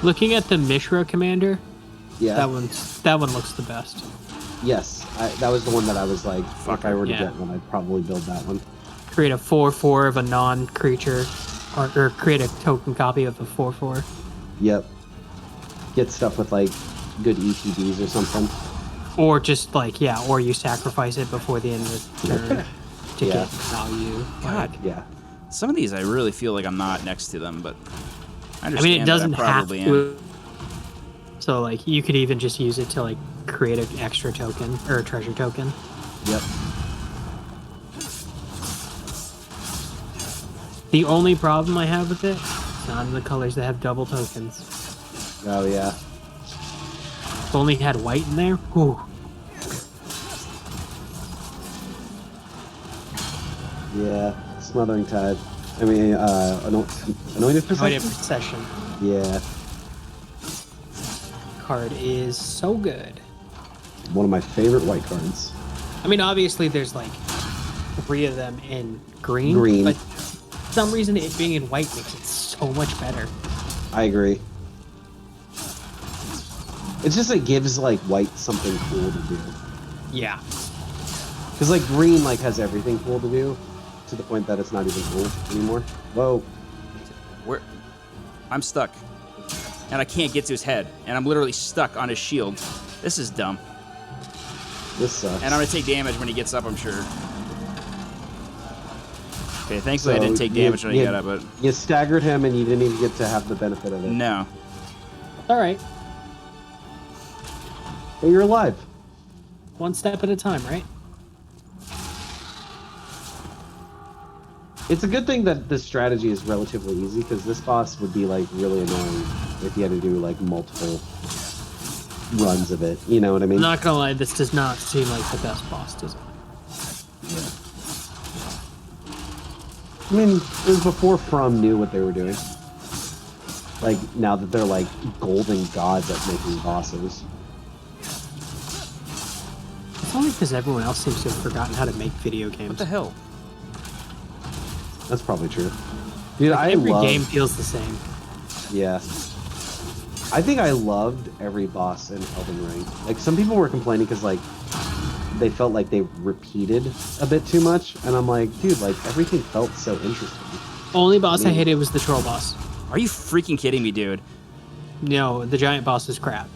Looking at the Mishra commander, Yeah. that one looks the best. Yes. that was the one that I was like, if I were to Yeah. get one, I'd probably build that one. Create a 4/4 of a non-creature, or create a token copy of a 4/4. Yep. Get stuff with like good ETBs or something. Or just like, yeah, or you sacrifice it before the end of the turn to Yeah. get value. God, Yeah. some of these I really feel like I'm not next to them, but I I understand mean, it doesn't that I have probably am. to. So like, you could even just use it to like create an extra token or a treasure token. Yep. The only problem I have with it, it's not in the colors that have double tokens. Oh yeah. If only had white in there. Whew. Yeah. Smothering Tide. I mean, Anointed White Procession? Procession Yeah. card is so good. One of my favorite white cards. I mean, obviously there's like 3 of them in green. Green. But for some reason, it being in white makes it so much better. I agree. It's just it gives like white something cool to do. Yeah. Because like green like has everything cool to do, to the point that it's not even cool anymore. Whoa. I'm stuck. And I can't get to his head. And I'm literally stuck on his shield. This is dumb. This sucks. And I'm going to take damage when he gets up, I'm sure. Okay, thankfully I didn't take damage when he got up, but... You staggered him and you didn't even get to have the benefit of it. No. All right. But you're alive. One step at a time, right? It's a good thing that this strategy is relatively easy, because this boss would be like really annoying if you had to do like multiple runs of it. You know what I mean? I'm not gonna lie, this does not seem like the best boss design. Yeah. I mean, it was before From knew what they were doing. Like, now that they're like golden gods at making bosses. It's only because everyone else seems to have forgotten how to make video games. What the hell? That's probably true. Dude, Like, I every love... game feels the same. Yeah. I think I loved every boss in Elden Ring. Like, some people were complaining because, like, they felt like they repeated a bit too much. And I'm like, dude, like, everything felt so interesting. Only boss I hated was the troll boss. Are you freaking kidding me, dude? No, the giant boss is crap.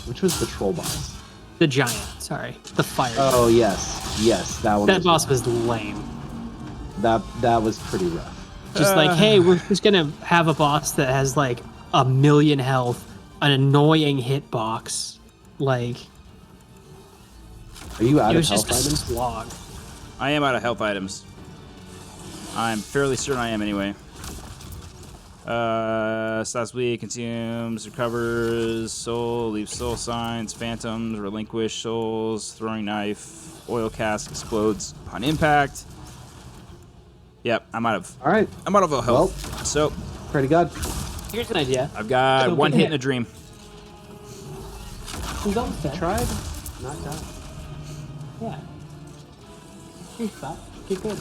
Which was the troll boss? The giant, sorry. The fire. Oh, yes. Yes, that one. That boss was lame. That was pretty rough. Just like, hey, we're just gonna have a boss that has like 1,000,000 health, an annoying hitbox. Like, Are you out it of was health just a items? slog. I am out of health items. I'm fairly certain I am anyway. Stops weak, consumes, recovers, soul, leaves soul signs, phantoms, relinquish souls, throwing knife, oil cask explodes upon impact. Yep, I'm out of health. Well, So, pretty good. Here's an idea. I've got So one get hit it. in a dream. Who's on set? Tried. Not done. Yeah. Here's that. Get good.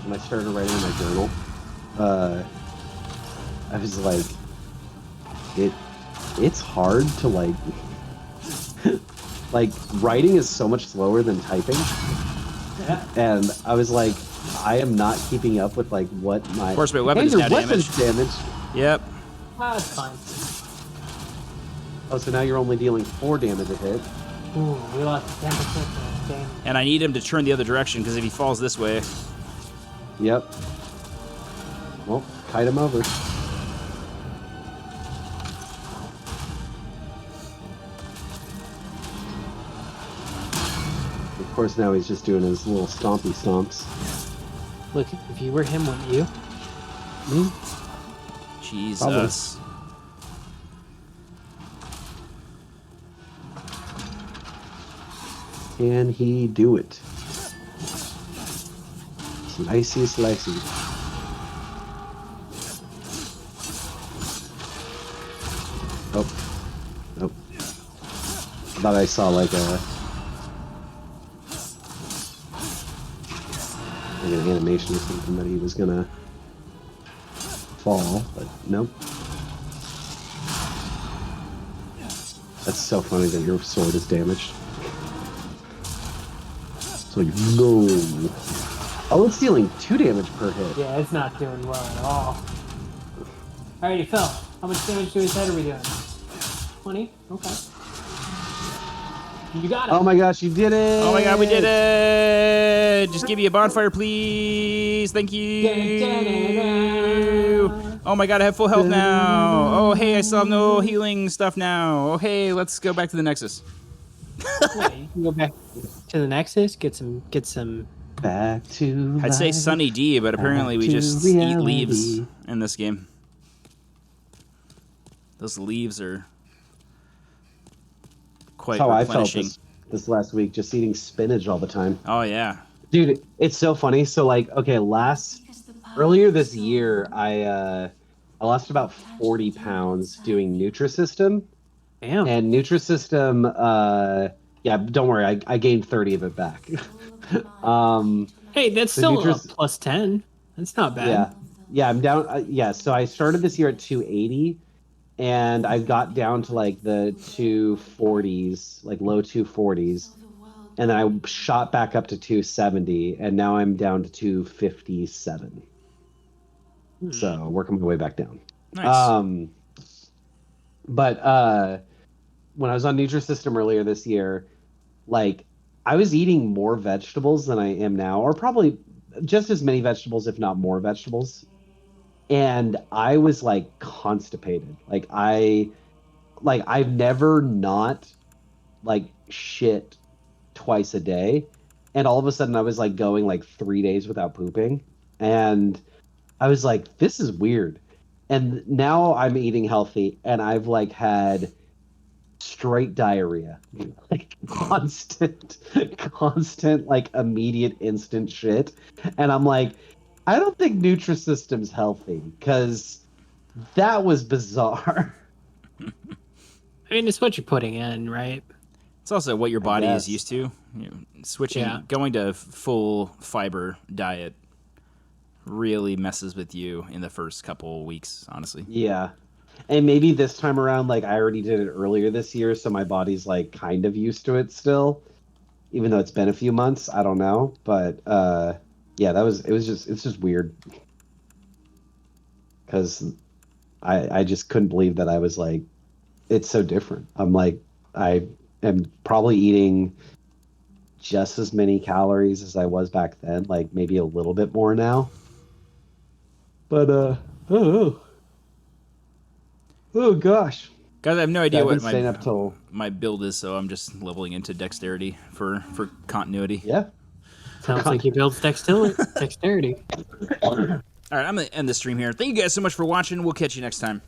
When I started writing in my journal, I was like, it's hard to like, like writing is so much slower than typing, Yeah. and I was like, I am not keeping up with like what my. Of course, my weapon is your now weapon's damaged. Yep. Ah, that's fine. Oh, so now you're only dealing 4 damage a hit. Ooh, we lost 10% of the game. And I need him to turn the other direction, because if he falls this way... Yep. Well, kite him over. Of course, now he's just doing his little stompy stomps. Look, if you were him, wouldn't you? Jesus. Can he do it? Slicey, slicey. Oh. Nope. I thought I saw like an animation or something that he was gonna fall, but nope. That's so funny that your sword is damaged. So no. Oh, it's dealing 2 damage per hit. Yeah, it's not doing well at all. Alrighty, Phil. How much damage to his head are we doing? 20? Okay. You got it. Oh my gosh, you did it! Oh my god, we did it! Just give me a bonfire, please. Thank you. Oh my god, I have full health now. Oh hey, I still have no healing stuff now. Oh hey, let's go back to the Nexus. Wait, you can go back to the Nexus, get some. Back to I'd say life. Sunny D, but apparently we Back to just eat reality. leaves in this game. Those leaves are quite That's how I felt replenishing. this last week, just eating spinach all the time. Oh yeah. Dude, it's so funny. So like, okay, earlier this year, I I lost about 40 pounds doing Nutrisystem. Damn. And Nutrisystem, yeah, don't worry, I gained 30 of it back. Hey, that's so still a plus 10. That's not bad. Yeah, yeah, I'm down. Yeah, so I started this year at 280, and I got down to like the 240s, like low 240s, and then I shot back up to 270, and now I'm down to 257. So working my way back down. Nice. But when I was on Nutrisystem earlier this year, like I was eating more vegetables than I am now, or probably just as many vegetables, if not more vegetables. And I was like constipated. I've never not like shit twice a day. And all of a sudden I was like going like 3 days without pooping. And I was like, this is weird. And now I'm eating healthy and I've like had straight diarrhea, like constant, like immediate instant shit. And I'm like, I don't think Nutrisystem's healthy because that was bizarre. I mean, it's what you're putting in, right? It's also what your body is guess. used to. You know, switching, Yeah. going to full fiber diet really messes with you in the first couple weeks, honestly. Yeah. And maybe this time around, like I already did it earlier this year, so my body's like kind of used to it still, even though it's been a few months. I don't know. But yeah, it's just weird. Because I just couldn't believe that I was like, it's so different. I'm like, I am probably eating just as many calories as I was back then, like maybe a little bit more now. But oh gosh. Guys, I have no idea I've been what staying up till my build is, so I'm just leveling into dexterity for continuity. yeah. Sounds like you build dexterity. All right, I'm going to end the stream here. Thank you guys so much for watching. We'll catch you next time.